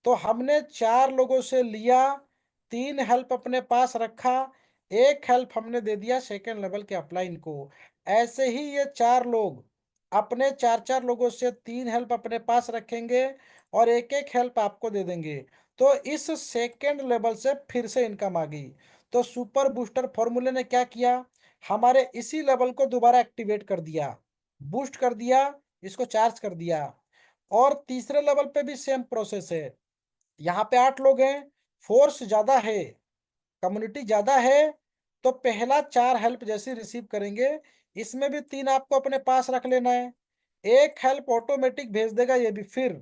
तो हमने 4 लोगों से लिया, 3 हेल्प अपने पास रखा, एक हेल्प हमने दे दिया सेकंड लेवल के अपलाइन को। ऐसे ही ये 4 लोग अपने 4 लोगों से 3 हेल्प अपने पास रखेंगे और एक एक हेल्प आपको दे देंगे। तो इस सेकेंड लेवल से फिर से इनकम आ गई। तो सुपर बूस्टर फॉर्मूले ने क्या किया, हमारे इसी लेवल को दोबारा एक्टिवेट कर दिया, बूस्ट कर दिया, इसको चार्ज कर दिया। और तीसरे लेवल पे भी सेम प्रोसेस है। यहाँ पे 8 लोग हैं, फोर्स ज्यादा है, कम्युनिटी ज्यादा है, तो पहला 4 हेल्प जैसे रिसीव करेंगे, इसमें भी 3 आपको अपने पास रख लेना है, एक हेल्प ऑटोमेटिक भेज देगा ये भी फिर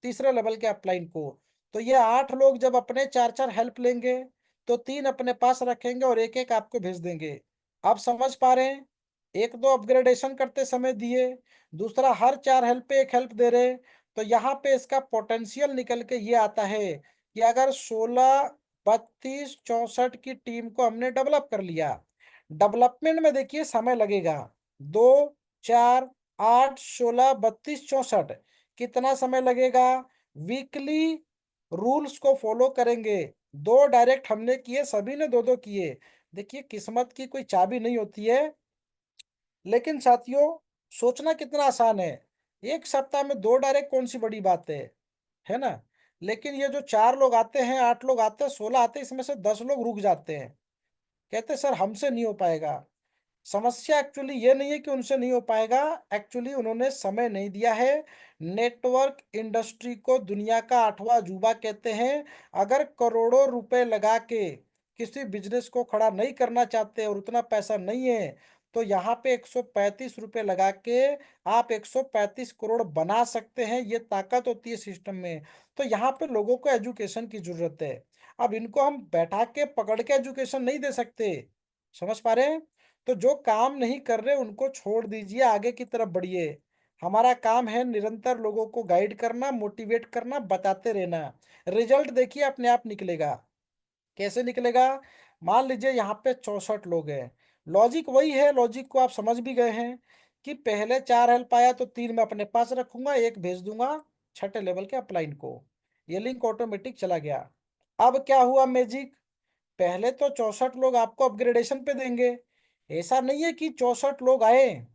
तीसरे लेवल के अपलाइन को। तो ये 8 लोग जब अपने 4 4 हेल्प लेंगे, तो 3 अपने पास रखेंगे और एक एक आपको भेज देंगे। आप समझ पा रहे हैं? एक दो अपग्रेडेशन करते समय दिए, दूसरा हर 4 हेल्प पे एक हेल्प दे रहे। तो यहाँ पे इसका पोटेंशियल निकल के ये आता है कि अगर 16, 32, 64 की टीम को हमने डेवलप कर लिया, डेवलपमेंट में देखिए समय लगेगा, 2, 4, 8, 16, 32, 64, कितना समय लगेगा? वीकली रूल्स को फॉलो करेंगे, 2 डायरेक्ट हमने किए, सभी ने 2 2 किए। देखिए किस्मत की कोई चाबी नहीं होती है, लेकिन साथियों सोचना कितना आसान है, एक सप्ताह में 2 डायरेक्ट कौन सी बड़ी बात है ना? लेकिन ये जो 4 लोग आते हैं, 8 लोग आते हैं, 16 आते हैं, इसमें से 10 लोग रुक जाते हैं, कहते हैं सर हमसे नहीं हो पाएगा। समस्या एक्चुअली ये नहीं है कि उनसे नहीं हो पाएगा, एक्चुअली उन्होंने समय नहीं दिया है। नेटवर्क इंडस्ट्री को दुनिया का 8वां अजूबा कहते हैं। अगर करोड़ों रुपए लगा के किसी बिजनेस को खड़ा नहीं करना चाहते और उतना पैसा नहीं है, तो यहाँ पे 135 रुपए लगा के आप 135 करोड़ बना सकते हैं, ये ताकत होती है सिस्टम में। तो यहाँ पे लोगों को एजुकेशन की जरूरत है। अब इनको हम बैठा के पकड़ के एजुकेशन नहीं दे सकते, समझ पा रहे हैं? तो जो काम नहीं कर रहे उनको छोड़ दीजिए, आगे की तरफ बढ़िए। हमारा काम है निरंतर लोगों को गाइड करना, मोटिवेट करना, बताते रहना। रिजल्ट देखिए अपने आप निकलेगा। कैसे निकलेगा? मान लीजिए यहाँ पे 64 लोग हैं, लॉजिक वही है, लॉजिक को आप समझ भी गए हैं कि पहले 4 हेल्प आया तो 3 मैं अपने पास रखूंगा, एक भेज दूंगा छठे लेवल के अपलाइन को, ये लिंक ऑटोमेटिक चला गया। अब क्या हुआ मैजिक? पहले तो 64 लोग आपको अपग्रेडेशन पे देंगे, ऐसा नहीं है कि 64 लोग आए,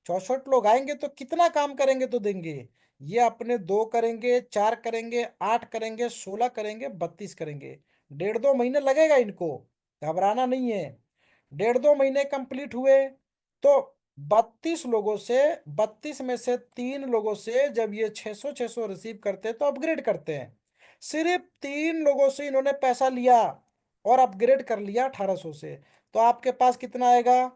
64 लोग आएंगे तो कितना काम करेंगे तो देंगे। ये अपने 2 करेंगे, 4 करेंगे, 8 करेंगे, 16 करेंगे, 32 करेंगे, 1.5 2 महीने लगेगा इनको, घबराना नहीं है। 1.5 2 महीने कंप्लीट हुए तो 32 लोगों से, 32 में से 3 लोगों से जब ये 600 रिसीव करते हैं तो अपग्रेड करते हैं। सिर्फ 3 लोगों से इन्होंने पैसा लिया और अपग्रेड कर लिया 1800 से, तो आपके पास कितना आएगा?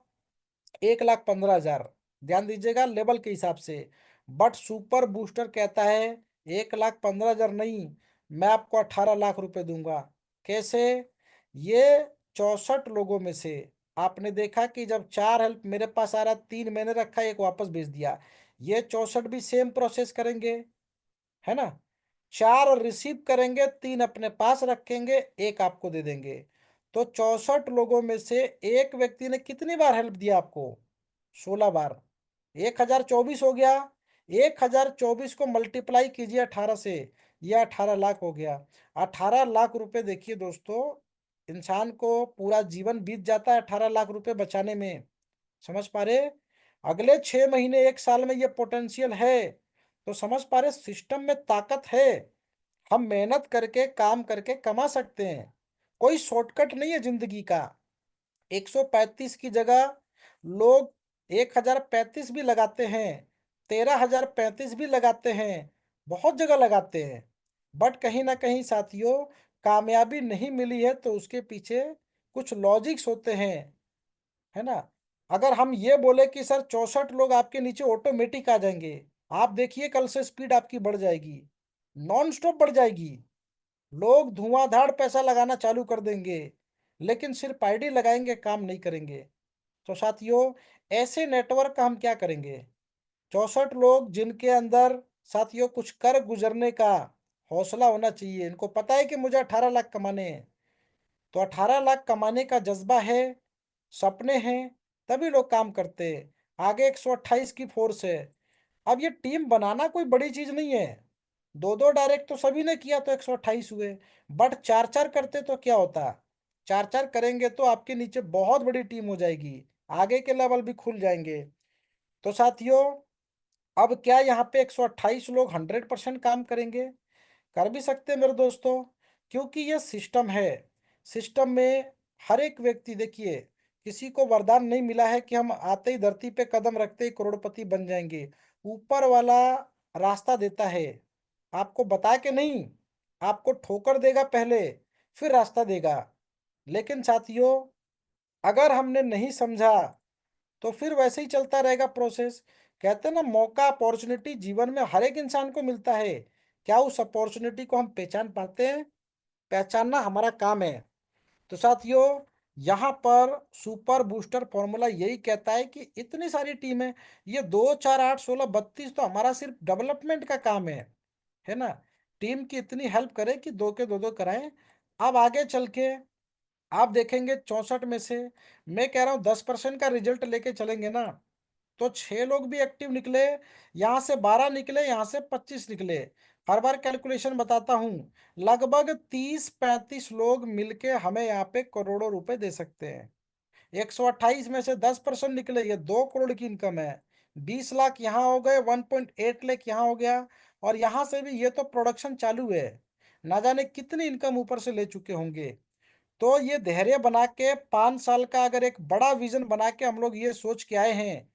1,15,000। ध्यान दीजिएगा लेवल के हिसाब से। बट सुपर बूस्टर कहता है 1,15,000 नहीं, मैं आपको 18 लाख रुपए दूंगा। कैसे? ये 64 लोगों में से आपने देखा कि जब 4 हेल्प मेरे पास आ रहा, 3 मैंने रखा, एक वापस भेज दिया, ये 64 भी सेम प्रोसेस करेंगे, है ना? 4 रिसीव करेंगे, 3 अपने पास रखेंगे, एक आपको दे देंगे। तो 64 लोगों में से एक व्यक्ति ने कितनी बार हेल्प दिया आपको? 16 बार, 1,024 हो गया। 1,024 को मल्टीप्लाई कीजिए 18 से, यह 18 लाख हो गया। 18 लाख रुपए, देखिए दोस्तों, इंसान को पूरा जीवन बीत जाता है 18 लाख रुपए बचाने में। समझ पा रहे? अगले 6 महीने 1 साल में ये पोटेंशियल है। तो समझ पा रहे सिस्टम में ताकत है, हम मेहनत करके काम करके कमा सकते हैं, कोई शॉर्टकट नहीं है जिंदगी का। 135 की जगह लोग 1,035 भी लगाते हैं, 13,035 भी लगाते हैं, बहुत जगह लगाते हैं। बट कहीं ना कहीं साथियों कामयाबी नहीं मिली है तो उसके पीछे कुछ लॉजिक्स होते हैं, है ना? अगर हम ये बोले कि सर 64 लोग आपके नीचे ऑटोमेटिक आ जाएंगे, आप देखिए कल से स्पीड आपकी बढ़ जाएगी, नॉन स्टॉप बढ़ जाएगी। लोग धुआंधार पैसा लगाना चालू कर देंगे, लेकिन सिर्फ आईडी लगाएंगे, काम नहीं करेंगे। तो साथियों, ऐसे नेटवर्क का हम क्या करेंगे? 64 लोग जिनके अंदर साथियों कुछ कर गुजरने का हौसला होना चाहिए, इनको पता है कि मुझे 18 लाख कमाने हैं, तो 18 लाख कमाने का जज्बा है, सपने हैं, तभी लोग काम करते हैं। आगे 128 की फोर्स है। अब ये टीम बनाना कोई बड़ी चीज नहीं है। दो दो डायरेक्ट तो सभी ने किया तो 128 हुए, बट चार चार करते तो क्या होता? चार चार करेंगे तो आपके नीचे बहुत बड़ी टीम हो जाएगी, आगे के लेवल भी खुल जाएंगे। तो साथियों, अब क्या यहाँ पे 128 लोग 100% काम करेंगे? कर भी सकते हैं मेरे दोस्तों, क्योंकि ये सिस्टम है। सिस्टम में हर एक व्यक्ति, देखिए, किसी को वरदान नहीं मिला है कि हम आते ही धरती पे कदम रखते ही करोड़पति बन जाएंगे। ऊपर वाला रास्ता देता है, आपको बता के नहीं, आपको ठोकर देगा पहले, फिर रास्ता देगा। लेकिन साथियों, अगर हमने नहीं समझा तो फिर वैसे ही चलता रहेगा प्रोसेस। कहते हैं ना, मौका, अपॉर्चुनिटी जीवन में हर एक इंसान को मिलता है। क्या उस अपॉर्चुनिटी को हम पहचान पाते हैं? पहचानना हमारा काम है। तो साथियों, यहाँ पर सुपर बूस्टर फॉर्मूला यही कहता है कि इतनी सारी टीम है, ये 2 4 8 16 32, तो हमारा सिर्फ डेवलपमेंट का काम है ना। टीम की इतनी हेल्प करें कि दो के दो दो कराएं। अब आगे चल के आप देखेंगे 64 में से, मैं कह रहा हूँ 10% का रिजल्ट लेके चलेंगे ना, तो 6 लोग भी एक्टिव निकले, यहाँ से 12 निकले, यहाँ से 25 निकले। हर बार कैलकुलेशन बताता हूँ, लगभग 30 35 लोग मिलके हमें यहाँ पे करोड़ों रुपए दे सकते हैं। 128 में से 10% निकले, ये 2 करोड़ की इनकम है। 20 लाख यहाँ हो गए, 1.8 लाख यहाँ हो गया, और यहाँ से भी ये तो प्रोडक्शन चालू है, ना जाने कितनी इनकम ऊपर से ले चुके होंगे। तो ये धैर्य बना के 5 साल का अगर एक बड़ा विजन बना के हम लोग ये सोच के आए हैं,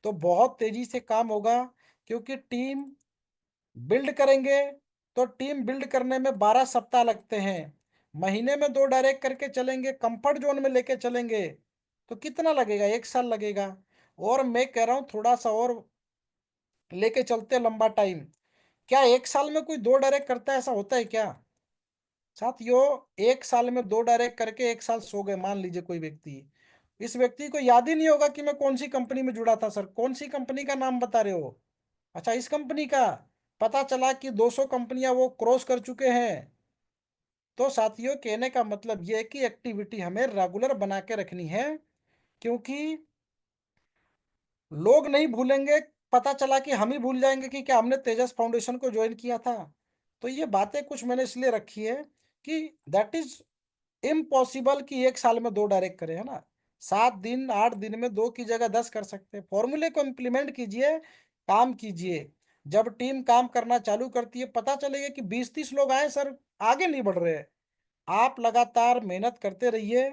तो बहुत तेजी से काम होगा। क्योंकि टीम बिल्ड करेंगे, तो टीम बिल्ड करने में 12 सप्ताह लगते हैं। महीने में 2 डायरेक्ट करके चलेंगे, कंफर्ट जोन में लेके चलेंगे, तो कितना लगेगा? 1 साल लगेगा। और मैं कह रहा हूँ थोड़ा सा और लेके चलते हैं लंबा टाइम। क्या 1 साल में कोई 2 डायरेक्ट करता है? ऐसा होता है क्या साथियों? 1 साल में 2 डायरेक्ट करके 1 साल सो गए, मान लीजिए कोई व्यक्ति, इस व्यक्ति को याद ही नहीं होगा कि मैं कौन सी कंपनी में जुड़ा था। सर, कौन सी कंपनी का नाम बता रहे हो? अच्छा, इस कंपनी का। पता चला कि 200 कंपनियां वो क्रॉस कर चुके हैं। तो साथियों, कहने का मतलब ये है कि एक्टिविटी हमें रेगुलर बना के रखनी है, क्योंकि लोग नहीं भूलेंगे। पता चला कि हम ही भूल जाएंगे कि क्या हमने तेजस फाउंडेशन को ज्वाइन किया था। तो ये बातें कुछ मैंने इसलिए रखी है कि दैट इज इम्पॉसिबल कि 1 साल में 2 डायरेक्ट करें, है ना। 7 दिन 8 दिन में 2 की जगह 10 कर सकते हैं। फॉर्मूले को इम्प्लीमेंट कीजिए, काम कीजिए। जब टीम काम करना चालू करती है, पता चलेगा कि 20 30 लोग आए सर, आगे नहीं बढ़ रहे। आप लगातार मेहनत करते रहिए।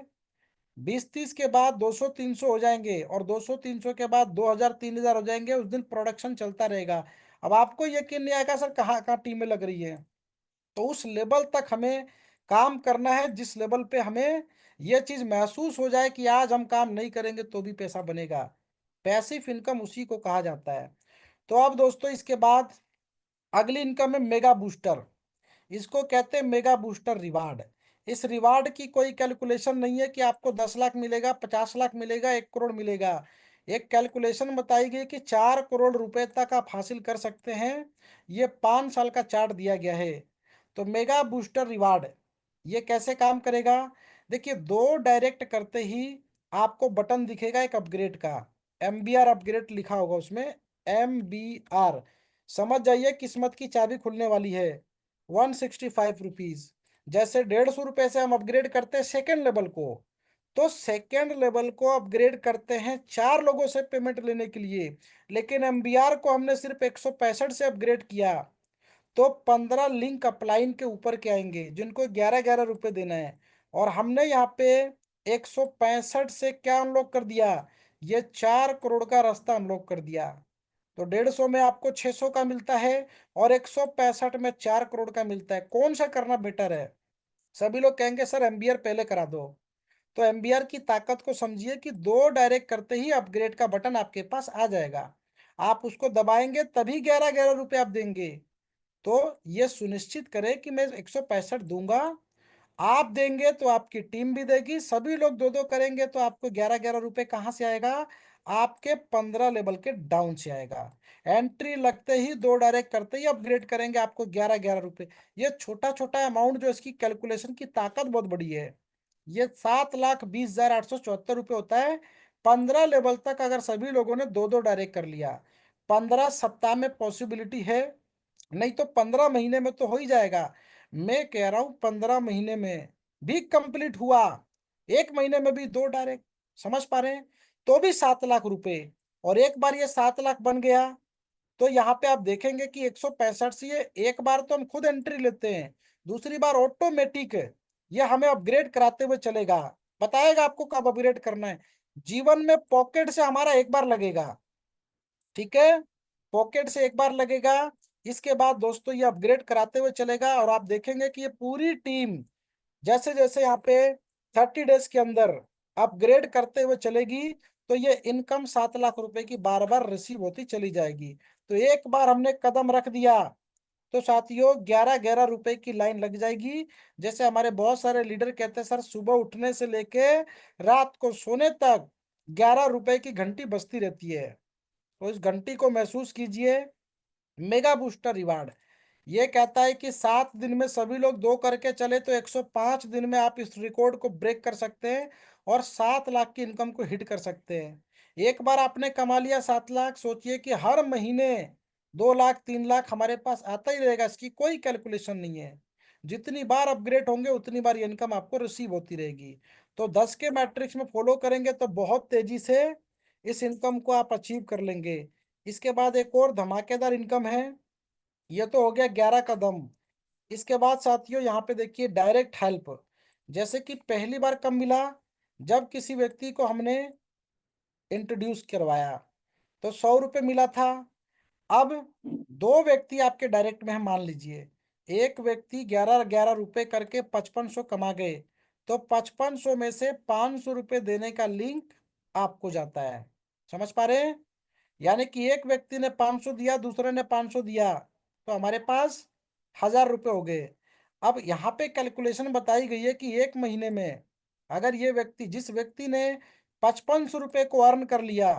20 30 के बाद 200 300 हो जाएंगे, और 200 300 के बाद 2000 3000 हो जाएंगे। उस दिन प्रोडक्शन चलता रहेगा। अब आपको यकीन नहीं आएगा सर, कहाँ कहाँ टीमें लग रही है। तो उस लेवल तक हमें काम करना है, जिस लेवल पे हमें यह चीज महसूस हो जाए कि आज हम काम नहीं करेंगे तो भी पैसा बनेगा। पैसिव इनकम उसी को कहा जाता है। तो अब दोस्तों, इसके बाद अगली इनकम है मेगा बूस्टर। इसको कहते हैं मेगा बूस्टर रिवार्ड। इस रिवार्ड की कोई कैलकुलेशन नहीं है कि आपको 10 लाख मिलेगा, 50 लाख मिलेगा, 1 करोड़ मिलेगा। एक कैलकुलेशन बताई गई कि 4 करोड़ रुपए तक आप हासिल कर सकते हैं। ये 5 साल का चार्ट दिया गया है। तो मेगा बूस्टर रिवार्ड ये कैसे काम करेगा? देखिए, 2 डायरेक्ट करते ही आपको बटन दिखेगा एक अपग्रेड का, MBR अपग्रेड लिखा होगा उसमें, MBR। समझ जाइए, किस्मत की चाबी खुलने वाली है। 165 रुपीज। जैसे 150 रुपये से हम अपग्रेड करते हैं सेकेंड लेवल को, तो सेकेंड लेवल को अपग्रेड करते हैं 4 लोगों से पेमेंट लेने के लिए। लेकिन MBR को हमने सिर्फ 165 से अपग्रेड किया, तो 15 लिंक अपलाइन के ऊपर के आएंगे जिनको 11 11 रुपए देना है। और हमने यहाँ पे 165 से क्या अनलॉक कर दिया? ये 4 करोड़ का रास्ता अनलॉक कर दिया। तो 150 में आपको 600 का मिलता है, और 165 में 4 करोड़ का मिलता है। कौन सा करना बेटर है? सभी लोग कहेंगे सर MBR पहले करा दो। तो एमबीआर की ताकत को समझिए कि 2 डायरेक्ट करते ही अपग्रेड का बटन आपके पास आ जाएगा। आप उसको दबाएंगे तभी 11-11 रुपए आप देंगे। तो ये सुनिश्चित करें कि मैं 165 दूंगा, आप देंगे तो आपकी टीम भी देगी, सभी लोग 2-2 करेंगे तो आपको 11-11 रुपए कहाँ से आएगा? आपके 15 लेवल के डाउन से आएगा। एंट्री लगते ही 2 डायरेक्ट करते ही अपग्रेड करेंगे आपको 11-11 रुपए। ये छोटा छोटा अमाउंट जो इसकी कैलकुलेशन की ताकत बहुत बड़ी है। ये 7,20,874 रुपये होता है। 15 लेवल तक अगर सभी लोगों ने 2-2 डायरेक्ट कर लिया, 15 सप्ताह में पॉसिबिलिटी है, नहीं तो 15 महीने में तो हो ही जाएगा। मैं कह रहा हूं 15 महीने में भी कंप्लीट हुआ, 1 महीने में भी 2 डायरेक्ट, समझ पा रहे हैं? तो भी 7 लाख रुपए। और एक बार ये 7 लाख बन गया तो यहाँ पे आप देखेंगे कि 165 से ये एक बार तो हम खुद एंट्री लेते हैं, दूसरी बार ऑटोमेटिक ये हमें अपग्रेड कराते हुए चलेगा, बताएगा आपको कब अपग्रेड करना है। जीवन में पॉकेट से हमारा एक बार लगेगा, ठीक है, पॉकेट से एक बार लगेगा। इसके बाद दोस्तों ये अपग्रेड कराते हुए चलेगा और आप देखेंगे कि ये पूरी टीम जैसे जैसे यहाँ पे 30 डेज के अंदर अपग्रेड करते हुए चलेगी तो ये इनकम 7 लाख रुपए की बार बार रिसीव होती चली जाएगी। तो एक बार हमने कदम रख दिया तो साथियों 11-11 रुपए की लाइन लग जाएगी। जैसे हमारे बहुत सारे लीडर कहते हैं सर सुबह उठने से लेके रात को सोने तक 11 रुपए की घंटी बजती रहती है। तो इस घंटी को महसूस कीजिए। मेगा बूस्टर रिवार्ड ये कहता है कि 7 दिन में सभी लोग 2 करके चले तो 105 दिन में आप इस रिकॉर्ड को ब्रेक कर सकते हैं और 7 लाख की इनकम को हिट कर सकते हैं। एक बार आपने कमा लिया 7 लाख, सोचिए कि हर महीने 2 लाख 3 लाख हमारे पास आता ही रहेगा, इसकी कोई कैलकुलेशन नहीं है। जितनी बार अपग्रेड होंगे उतनी बार इनकम आपको रिसीव होती रहेगी। तो 10 के मैट्रिक्स में फॉलो करेंगे तो बहुत तेजी से इस इनकम को आप अचीव कर लेंगे। इसके बाद एक और धमाकेदार इनकम है, ये तो हो गया 11 कदम। इसके बाद साथियों यहाँ पे देखिए डायरेक्ट हेल्प। जैसे कि पहली बार कब मिला? जब किसी व्यक्ति को हमने इंट्रोड्यूस करवाया तो 100 रुपये मिला था। अब 2 व्यक्ति आपके डायरेक्ट में है, मान लीजिए एक व्यक्ति 11-11 रुपए करके 5500 कमा गए तो 5500 में से 500 रुपये देने का लिंक आपको जाता है, समझ पा रहे हैं? यानी कि एक व्यक्ति ने 500 दिया, दूसरे ने 500 दिया, तो हमारे पास 1000 रुपये हो गए। अब यहाँ पे कैलकुलेशन बताई गई है कि 1 महीने में अगर ये व्यक्ति जिस व्यक्ति ने 5500 रुपये को अर्न कर लिया,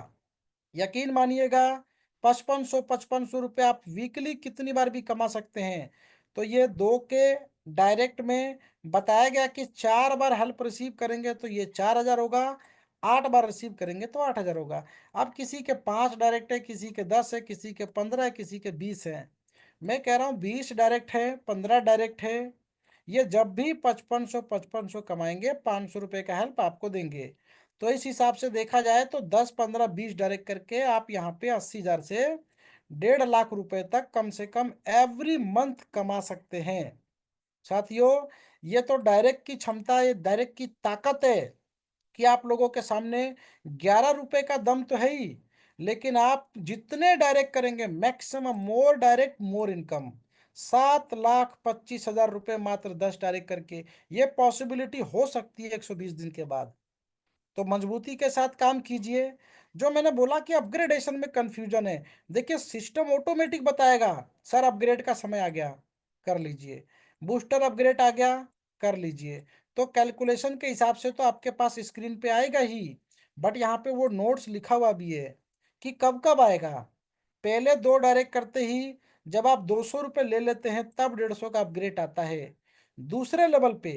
यकीन मानिएगा 5500 आप वीकली कितनी बार भी कमा सकते हैं। तो ये 2 के डायरेक्ट में बताया गया कि 4 बार हेल्प रिसीव करेंगे तो ये 4000 होगा, 8 बार रिसीव करेंगे तो 8000 होगा। अब किसी के 5 डायरेक्ट है, किसी के 10 है, किसी के 15 है, किसी के 20 है। मैं कह रहा हूँ 20 डायरेक्ट है, 15 डायरेक्ट है, ये जब भी 5500 कमाएंगे 500 रुपये का हेल्प आपको देंगे। तो इस हिसाब से देखा जाए तो 10 15 20 डायरेक्ट करके आप यहाँ पे 80,000 से 1.5 लाख रुपए तक कम से कम एवरी मंथ कमा सकते हैं। साथियों ये तो डायरेक्ट की क्षमता है, डायरेक्ट की ताकत है कि आप लोगों के सामने 11 रुपए का दम तो है ही, लेकिन आप जितने डायरेक्ट करेंगे मैक्सिमम मोर डायरेक्ट मोर इनकम। 7,25,000 रुपये मात्र 10 डायरेक्ट करके ये पॉसिबिलिटी हो सकती है 120 दिन के बाद। तो मजबूती के साथ काम कीजिए। जो मैंने बोला कि अपग्रेडेशन में कंफ्यूजन है, देखिए सिस्टम ऑटोमेटिक बताएगा सर अपग्रेड का समय आ गया, कर लीजिए, बूस्टर अपग्रेड आ गया, कर लीजिए। तो कैलकुलेशन के हिसाब से तो आपके पास स्क्रीन पे आएगा ही, बट यहाँ पे वो नोट्स लिखा हुआ भी है कि कब कब आएगा। पहले 2 डायरेक्ट करते ही जब आप 200 रुपये ले लेते हैं तब 150 का अपग्रेड आता है। दूसरे लेवल पे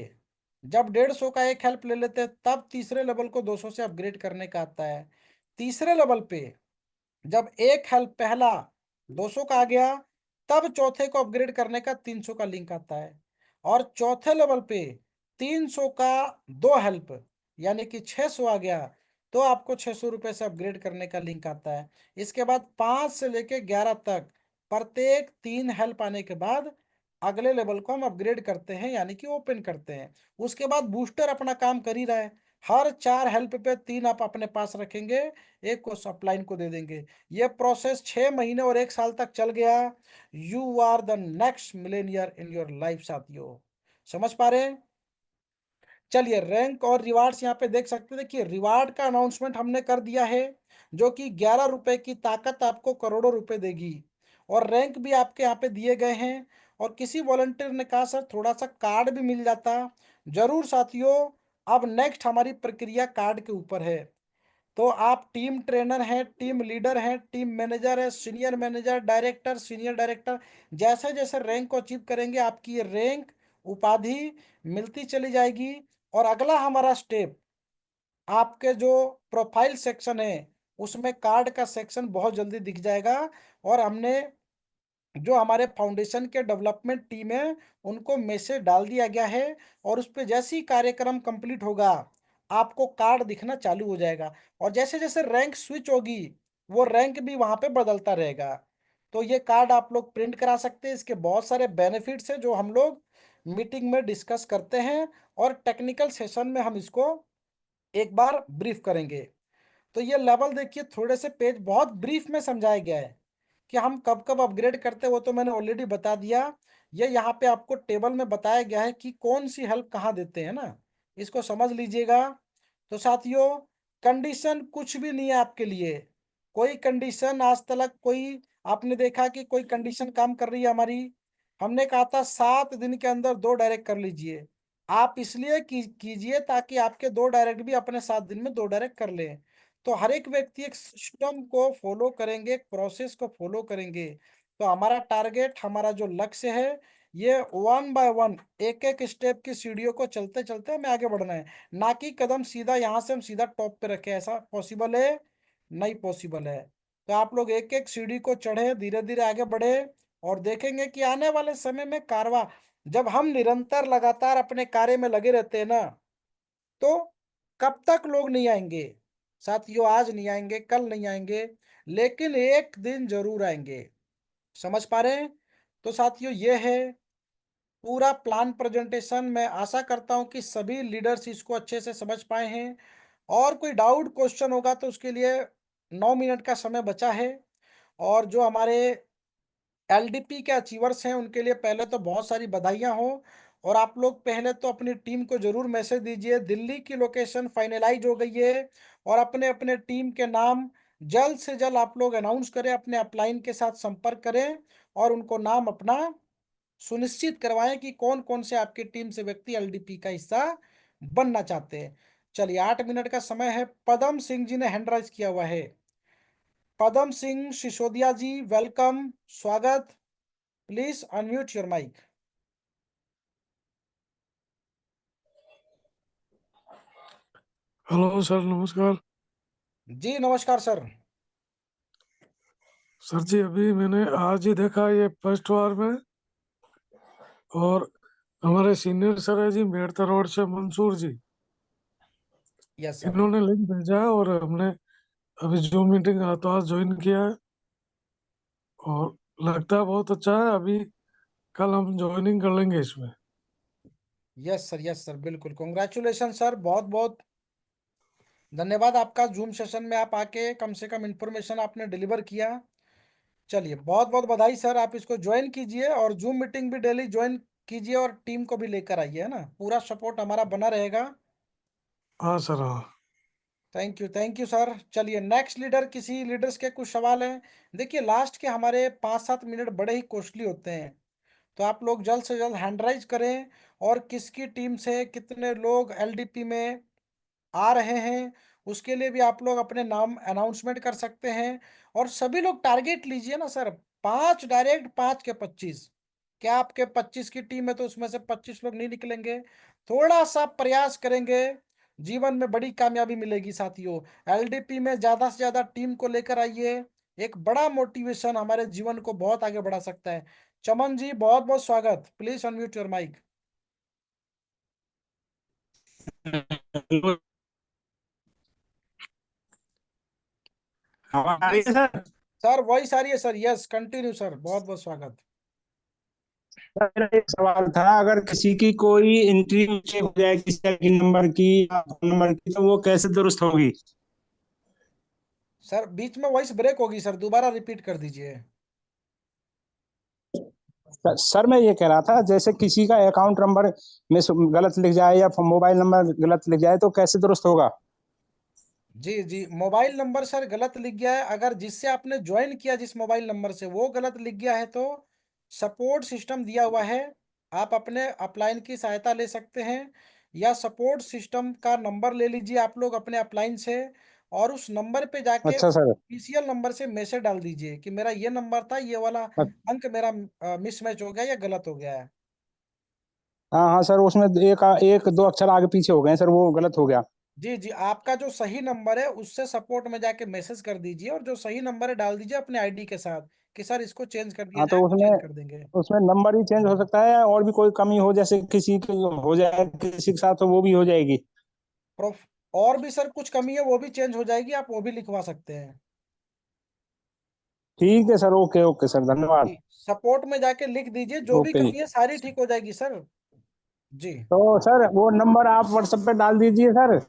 जब 150 का एक हेल्प ले लेते हैं तब तीसरे लेवल को 200 से अपग्रेड करने का आता है। तीसरे लेवल पे जब एक हेल्प पहला 200 का आ गया तब चौथे को अपग्रेड करने का 300 का लिंक आता है। और चौथे लेवल पे 300 का 2 हेल्प यानी कि 600 आ गया तो आपको 600 रुपये से अपग्रेड करने का लिंक आता है। इसके बाद 5 से लेके 11 तक प्रत्येक 3 हेल्प आने के बाद अगले लेवल को हम अपग्रेड करते हैं यानी कि ओपन करते हैं। उसके बाद बूस्टर अपना काम कर ही रहा है, हर 4 हेल्प पे 3 आप अपने पास रखेंगे, एक को सप्लाइन को दे देंगे। ये प्रोसेस 6 महीने और 1 साल तक चल गया। You are the next millionaire in your life साथियों, समझ पा रहे हैं? चलिए रैंक और रिवार्ड्स यहाँ पे देख सकते हैं। देखिए रिवार्ड का अनाउंसमेंट हमने कर दिया है, जो कि 11 रुपए की ताकत आपको करोड़ों रुपए देगी। और रैंक भी आपके यहाँ पे दिए गए हैं। और किसी वॉलंटियर ने कहा सर थोड़ा सा कार्ड भी मिल जाता। जरूर साथियों, अब नेक्स्ट हमारी प्रक्रिया कार्ड के ऊपर है। तो आप टीम ट्रेनर हैं, टीम लीडर हैं, टीम मैनेजर है, senior manager, director, senior director, जैसे जैसे रैंक को अचीव करेंगे आपकी ये रैंक उपाधि मिलती चली जाएगी। और अगला हमारा स्टेप, आपके जो प्रोफाइल सेक्शन है उसमें कार्ड का सेक्शन बहुत जल्दी दिख जाएगा। और हमने जो हमारे फाउंडेशन के डेवलपमेंट टीम है उनको मैसेज डाल दिया गया है। और उस पर जैसे ही कार्यक्रम कंप्लीट होगा आपको कार्ड दिखना चालू हो जाएगा। और जैसे जैसे रैंक स्विच होगी वो रैंक भी वहां पे बदलता रहेगा। तो ये कार्ड आप लोग प्रिंट करा सकते हैं। इसके बहुत सारे बेनिफिट्स हैं जो हम लोग मीटिंग में डिस्कस करते हैं, और टेक्निकल सेशन में हम इसको एक बार ब्रीफ करेंगे। तो ये लेवल देखिए, थोड़े से पेज बहुत ब्रीफ में समझाया गया है कि हम कब कब अपग्रेड करते हैं, वो तो मैंने ऑलरेडी बता दिया। ये यहाँ पे आपको टेबल में बताया गया है कि कौन सी हेल्प कहाँ देते हैं ना, इसको समझ लीजिएगा। तो साथियों, कंडीशन कुछ भी नहीं है आपके लिए। कोई कंडीशन आज तक कोई आपने देखा कि कोई कंडीशन काम कर रही है हमारी? हमने कहा था 7 दिन के अंदर 2 डायरेक्ट कर लीजिए। आप इसलिए कीजिए ताकि आपके 2 डायरेक्ट भी अपने 7 दिन में 2 डायरेक्ट कर लें। तो हर एक व्यक्ति एक सिस्टम को फॉलो करेंगे, एक प्रोसेस को फॉलो करेंगे। तो हमारा टारगेट, हमारा जो लक्ष्य है, ये 1 बाय 1 एक एक स्टेप की सीढ़ियों को चलते चलते हमें आगे बढ़ना है। ना कि कदम सीधा यहाँ से हम सीधा टॉप पे रखे। ऐसा पॉसिबल है? नहीं पॉसिबल है। तो आप लोग एक एक सीढ़ी को चढ़े, धीरे धीरे आगे बढ़े, और देखेंगे कि आने वाले समय में कारवा, जब हम निरंतर लगातार अपने कार्य में लगे रहते हैं ना, तो कब तक लोग नहीं आएंगे साथियों? आज नहीं आएंगे, कल नहीं आएंगे, लेकिन एक दिन जरूर आएंगे। समझ पा रहे हैं? तो साथियों, ये है पूरा प्लान प्रेजेंटेशन। मैं आशा करता हूं कि सभी लीडर्स इसको अच्छे से समझ पाए हैं। और कोई डाउट क्वेश्चन होगा तो उसके लिए 9 मिनट का समय बचा है। और जो हमारे एलडीपी के अचीवर्स हैं उनके लिए पहले तो बहुत सारी बधाइयां हो। और आप लोग पहले तो अपनी टीम को जरूर मैसेज दीजिए, दिल्ली की लोकेशन फाइनलाइज हो गई है। और अपने अपने टीम के नाम जल्द से जल्द आप लोग अनाउंस करें, अपने अपलाइन के साथ संपर्क करें, और उनको नाम अपना सुनिश्चित करवाएं कि कौन कौन से आपकी टीम से व्यक्ति एलडीपी का हिस्सा बनना चाहते हैं। चलिए 8 मिनट का समय है। पदम सिंह जी ने हैंड राइज किया हुआ है। पदम सिंह सिसोदिया जी, वेलकम, स्वागत। Please unmute your mic. Hello sir, नमस्कार। जी नमस्कार सर। सर जी, अभी मैंने आज ही देखा ये फर्स्ट वार में, और हमारे सीनियर सर है जी मेड़ता रोड से मंसूर जी, यस सर। इन्होंने लिंक भेजा है, और हमने अभी जो मीटिंग तो आज ज्वाइन किया है, और लगता है बहुत अच्छा है। अभी कल हम ज्वाइनिंग कर लेंगे इसमें। यस सर, बिल्कुल कॉन्ग्रेचुलेशन सर, बहुत बहुत धन्यवाद आपका। जूम सेशन में आप आके कम से कम इंफॉर्मेशन आपने डिलीवर किया। चलिए बहुत बहुत बधाई सर, आप इसको ज्वाइन कीजिए और जूम मीटिंग भी डेली ज्वाइन कीजिए, और टीम को भी लेकर आइए, है ना। पूरा सपोर्ट हमारा बना रहेगा। हाँ सर, हाँ। Thank you sir. चलिए नेक्स्ट लीडर, किसी लीडर्स के कुछ सवाल हैं? देखिए लास्ट के हमारे 5-7 मिनट बड़े ही कॉस्टली होते हैं। तो आप लोग जल्द से जल्द हैंड राइज करें, और किसकी टीम से कितने लोग एलडीपी में आ रहे हैं उसके लिए भी आप लोग अपने नाम अनाउंसमेंट कर सकते हैं। और सभी लोग टारगेट लीजिए ना सर, 5 डायरेक्ट, 5 के 25। क्या आपके 25 की टीम है तो उसमें से 25 लोग नहीं निकलेंगे? थोड़ा सा प्रयास करेंगे, जीवन में बड़ी कामयाबी मिलेगी साथियों। एलडीपी में ज्यादा से ज्यादा टीम को लेकर आइए। एक बड़ा मोटिवेशन हमारे जीवन को बहुत आगे बढ़ा सकता है। चमन जी बहुत बहुत स्वागत, प्लीज अनम्यूट योर माइक। आवाज आ रही यस है सर? सर, वही सारी है सर। यस कंटिन्यू सर, बहुत बहुत स्वागत। सर, मेरा एक सवाल था, अगर किसी की कोई एंट्री मिस्टेक हो जाए किसी की नंबर की या फोन नंबर की, तो वो कैसे दुरुस्त होगी? सर बीच में वॉइस ब्रेक होगी सर, दोबारा रिपीट कर दीजिए। सर मैं ये कह रहा था, जैसे किसी का अकाउंट नंबर में गलत लिख जाए या मोबाइल नंबर गलत लिख जाए तो कैसे दुरुस्त होगा? जी जी, मोबाइल नंबर सर गलत लिख गया है, अगर जिससे आपने ज्वाइन किया जिस मोबाइल नंबर से वो गलत लिख गया है तो सपोर्ट सिस्टम दिया हुआ है, आप अपने अपलाइन की सहायता ले सकते हैं, या सपोर्ट सिस्टम का नंबर ले लीजिए आप लोग अपने अपलाइन से, और उस नंबर पे जाके अच्छा सर। ऑफिशियल नंबर से मैसेज डाल दीजिए कि मेरा ये नंबर था, ये वाला अंक मेरा मिसमैच हो गया या गलत हो गया है। हाँ हाँ सर, उसमें एक एक दो अक्षर आगे पीछे हो गए सर, वो गलत हो गया। जी जी, आपका जो सही नंबर है उससे सपोर्ट में जाके मैसेज कर दीजिए, और जो सही नंबर है डाल दीजिए अपने आईडी के साथ कि सर इसको चेंज कर दिया हाँ जाए, तो वो चेंज उसमें कर देंगे। उसमें नंबर ही चेंज हो सकता है और भी कोई कमी हो, जैसे किसी की हो जाए किसी के साथ, तो वो भी हो जाएगी? प्रोफ और भी सर कुछ कमी है वो भी चेंज हो जाएगी, आप वो भी लिखवा सकते हैं। ठीक है सर, ओके ओके सर, धन्यवाद। जी, सपोर्ट में जाके लिख दीजिए, जो भी ओके जी। कमी है सारी ठीक हो जाएगी सर। जी तो सर वो नंबर आप व्हाट्सएप पे डाल दीजिए सर।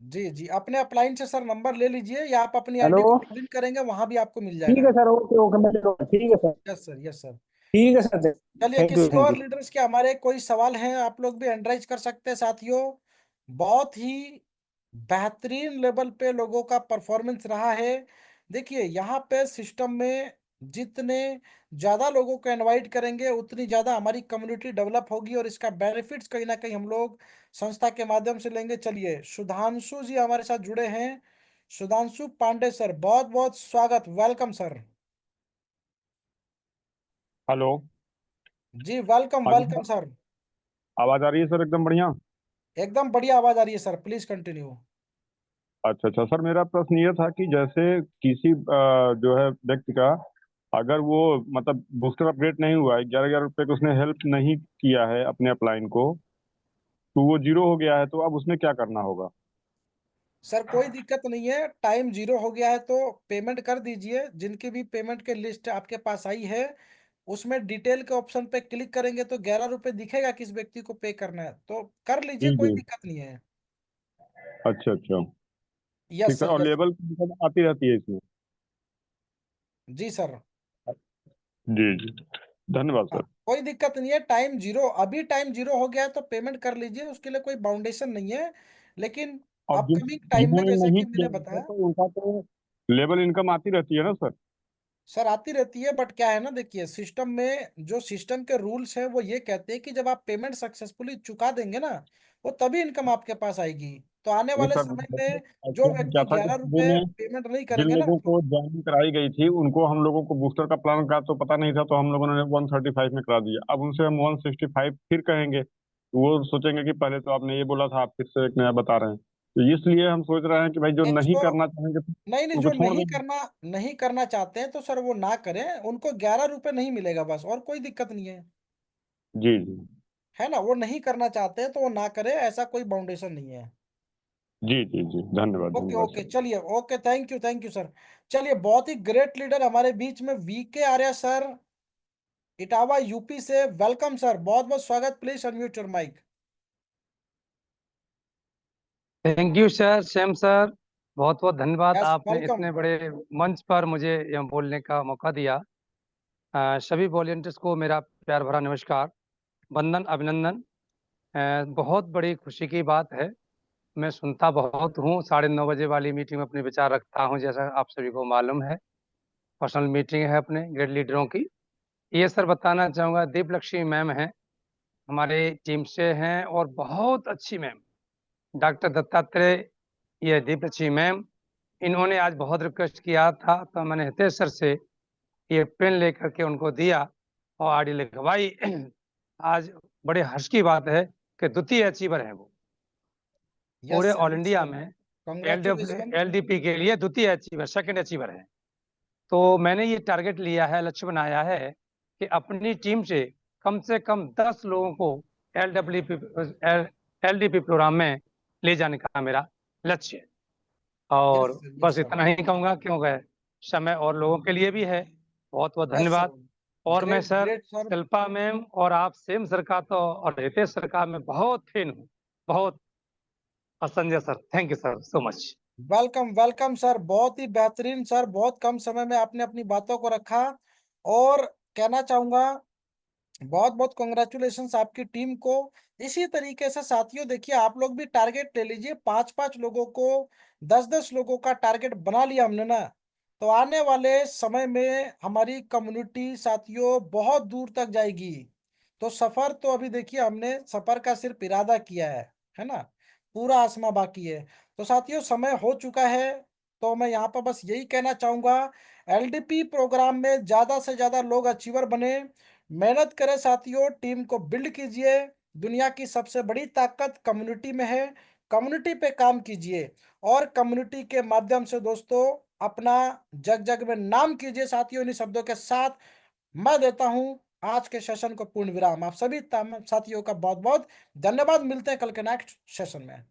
जी जी, अपने अपलाइन से सर नंबर ले लीजिए, या आप अपनी आईडी हेलो। को लॉगिन करेंगे वहां भी आपको मिल ठीक है जाएगा। सर, ओके ओके, मैं ठीक है sir. Yes sir, yes sir. ठीक है सर, चलिए, थैंक यू किसी थैंक और यू। लीडर्स के हमारे कोई सवाल हैं आप लोग भी एंडराइज कर सकते हैं साथियों। बहुत ही बेहतरीन लेवल पे लोगों का परफॉर्मेंस रहा है। देखिए यहाँ पे सिस्टम में जितने ज्यादा लोगों को इनवाइट करेंगे उतनी ज्यादा हमारी कम्युनिटी डेवलप होगी, और इसका बेनिफिट्स कहीं ना कहीं हम लोग संस्था के माध्यम से लेंगे। चलिए, सुधांशु जी हमारे साथ जुड़े हैं। सुधांशु पांडे सर, बहुत बहुत स्वागत, वेलकम सर। हेलो। जी वेलकम हाँ जी वेलकम सर, सर। आवाज आ रही है सर एकदम बढ़िया। एकदम बढ़िया आवाज आ रही है सर, प्लीज कंटिन्यू। अच्छा अच्छा सर, मेरा प्रश्न ये था कि जैसे किसी जो है व्यक्ति का, अगर वो मतलब बूस्टर अपडेट नहीं हुआ है, 11,000 रुपये का उसने हेल्प नहीं किया है अपने अपलाइन को, तो वो जीरो हो गया है, तो अब उसमें क्या करना होगा? सर कोई दिक्कत नहीं है, टाइम जीरो हो गया है तो पेमेंट कर दीजिए। जिनकी भी पेमेंट के लिस्ट आपके पास आई है उसमें डिटेल के ऑप्शन पे क्लिक करेंगे तो 11 रुपये दिखेगा किस व्यक्ति को पे करना है, तो कर लीजिए, जी कोई जी। दिक्कत नहीं है। अच्छा अच्छा। ठीक यस सर, सर, और यस। लेवल की दिक्कत आती रहती है इसमें? जी सर। जी जी, धन्यवाद हाँ, सर। कोई दिक्कत नहीं है, टाइम जीरो, अभी टाइम जीरो हो गया है तो पेमेंट कर लीजिए, उसके लिए कोई बाउंडेशन नहीं है। लेकिन और अपकमिंग टाइम में जिन्होंने जैसे नहीं कि किया मैंने है सर, बताया। तो उनका तो लेवल इनकम आती रहती है ना सर? सर आती रहती है, बट क्या है ना, देखिए सिस्टम में जो सिस्टम के रूल्स हैं वो ये कहते हैं कि जब आप पेमेंट सक्सेसफुली चुका देंगे ना, वो तभी इनकम आपके पास आएगी। तो आने नहीं वाले सर, समय जैसे में जो एक्चुअली क्या व्यक्ति था कि 11 रुपए पेमेंट नहीं जिन करेंगे ना, लोगों तो को ज्वाइनिंग कराई गई थी उनको, हम लोगों को बूस्टर का प्लान का तो पता नहीं था, तो हम लोगों ने 135 में करा दिया। अब उनसे हम 165 फिर कहेंगे तो वो सोचेंगे कि पहले तो आपने ये बोला था, आप फिर से एक नया बता रहे हैं। तो इसलिए हम सोच रहे हैं कि भाई जो नहीं जो करना चाहेंगे नहीं नहीं, उनको जो छोड़ देंगे। नहीं करना चाहते हैं तो सर वो ना करें, उनको 11 रुपए नहीं मिलेगा बस, और कोई दिक्कत नहीं है। जी जी। है ना, वो नहीं करना चाहते हैं तो वो ना करें, ऐसा कोई बाउंडेशन नहीं है। जी जी जी, धन्यवाद ओके धन्यवाद ओके, सर। चलिए, ओके, थैंक यू सर। चलिए, बहुत ही ग्रेट लीडर हमारे बीच में वीके आर्या सर, इटावा यूपी से, वेलकम सर, बहुत बहुत स्वागत, please unmute your mic. Thank you sir, same sir. बहुत बहुत धन्यवाद, यस, आपने वेलकम। इतने बड़े मंच पर मुझे यह बोलने का मौका दिया। सभी वॉलेंटियर्स को मेरा प्यार भरा नमस्कार, वंदन, अभिनंदन। बहुत बड़ी खुशी की बात है। मैं सुनता बहुत हूँ, 9:30 बजे वाली मीटिंग में अपने विचार रखता हूँ, जैसा आप सभी को मालूम है। पर्सनल मीटिंग है अपने ग्रेड लीडरों की। ये सर बताना चाहूँगा, दीप लक्ष्मी मैम हैं, हमारे टीम से हैं, और बहुत अच्छी मैम, डॉक्टर दत्तात्रेय, ये दीप लक्ष्मी मैम। इन्होंने आज बहुत रिक्वेस्ट किया था तो मैंने हितेश सर से ये पेन लेकर के उनको दिया और आरडी लिखवाई। आज बड़े हर्ष की बात है कि द्वितीय अचीवर हैं वो, यस पूरे sir, all yes India sir, में। कॉन्ग्रेचुलेशन। एलडीपी के लिए द्वितीय अचीवर, सेकंड अचीवर है। तो मैंने ये टारगेट लिया है, लक्ष्य बनाया है कि अपनी टीम से कम 10 लोगों को एलडीपी प्रोग्राम में ले जाने का मेरा लक्ष्य है। यस और सर, बस यस सर, इतना ही कहूँगा, क्योंकि समय और लोगों के लिए भी है। बहुत बहुत यस सर, धन्यवाद। और मैं great sir great sir. Shilpa ma'am और आप सेम सर का तो, और हितेश सर का मैं बहुत फैन हूँ, बहुत। और Sanjay sir, thank you sir so much. Welcome welcome sir, बहुत ही बेहतरीन सर, बहुत कम समय में आपने अपनी बातों को रखा। और कहना चाहूंगा बहुत बहुत कॉन्ग्रेचुलेशंस आपकी टीम को। इसी तरीके से साथियों देखिए आप लोग भी टारगेट ले लीजिए, 5-5 लोगों को, 10-10 लोगों का टारगेट बना लिया हमने ना, तो आने वाले समय में हमारी कम्युनिटी साथियों बहुत दूर तक जाएगी। तो सफर तो अभी देखिए हमने सफर का सिर्फ इरादा किया है ना, पूरा आसमां बाकी है। तो साथियों समय हो चुका है, तो मैं यहाँ पर बस यही कहना चाहूंगा, एलडीपी प्रोग्राम में ज्यादा से ज्यादा लोग अचीवर बने, मेहनत करें साथियों, टीम को बिल्ड कीजिए। दुनिया की सबसे बड़ी ताकत कम्युनिटी में है, कम्युनिटी पे काम कीजिए और कम्युनिटी के माध्यम से दोस्तों अपना जग जग में नाम कीजिए। साथियों इन्हीं शब्दों के साथ मैं देता हूं आज के सेशन को पूर्ण विराम। आप सभी साथियों का बहुत बहुत धन्यवाद। मिलते हैं कल के नेक्स्ट सेशन में।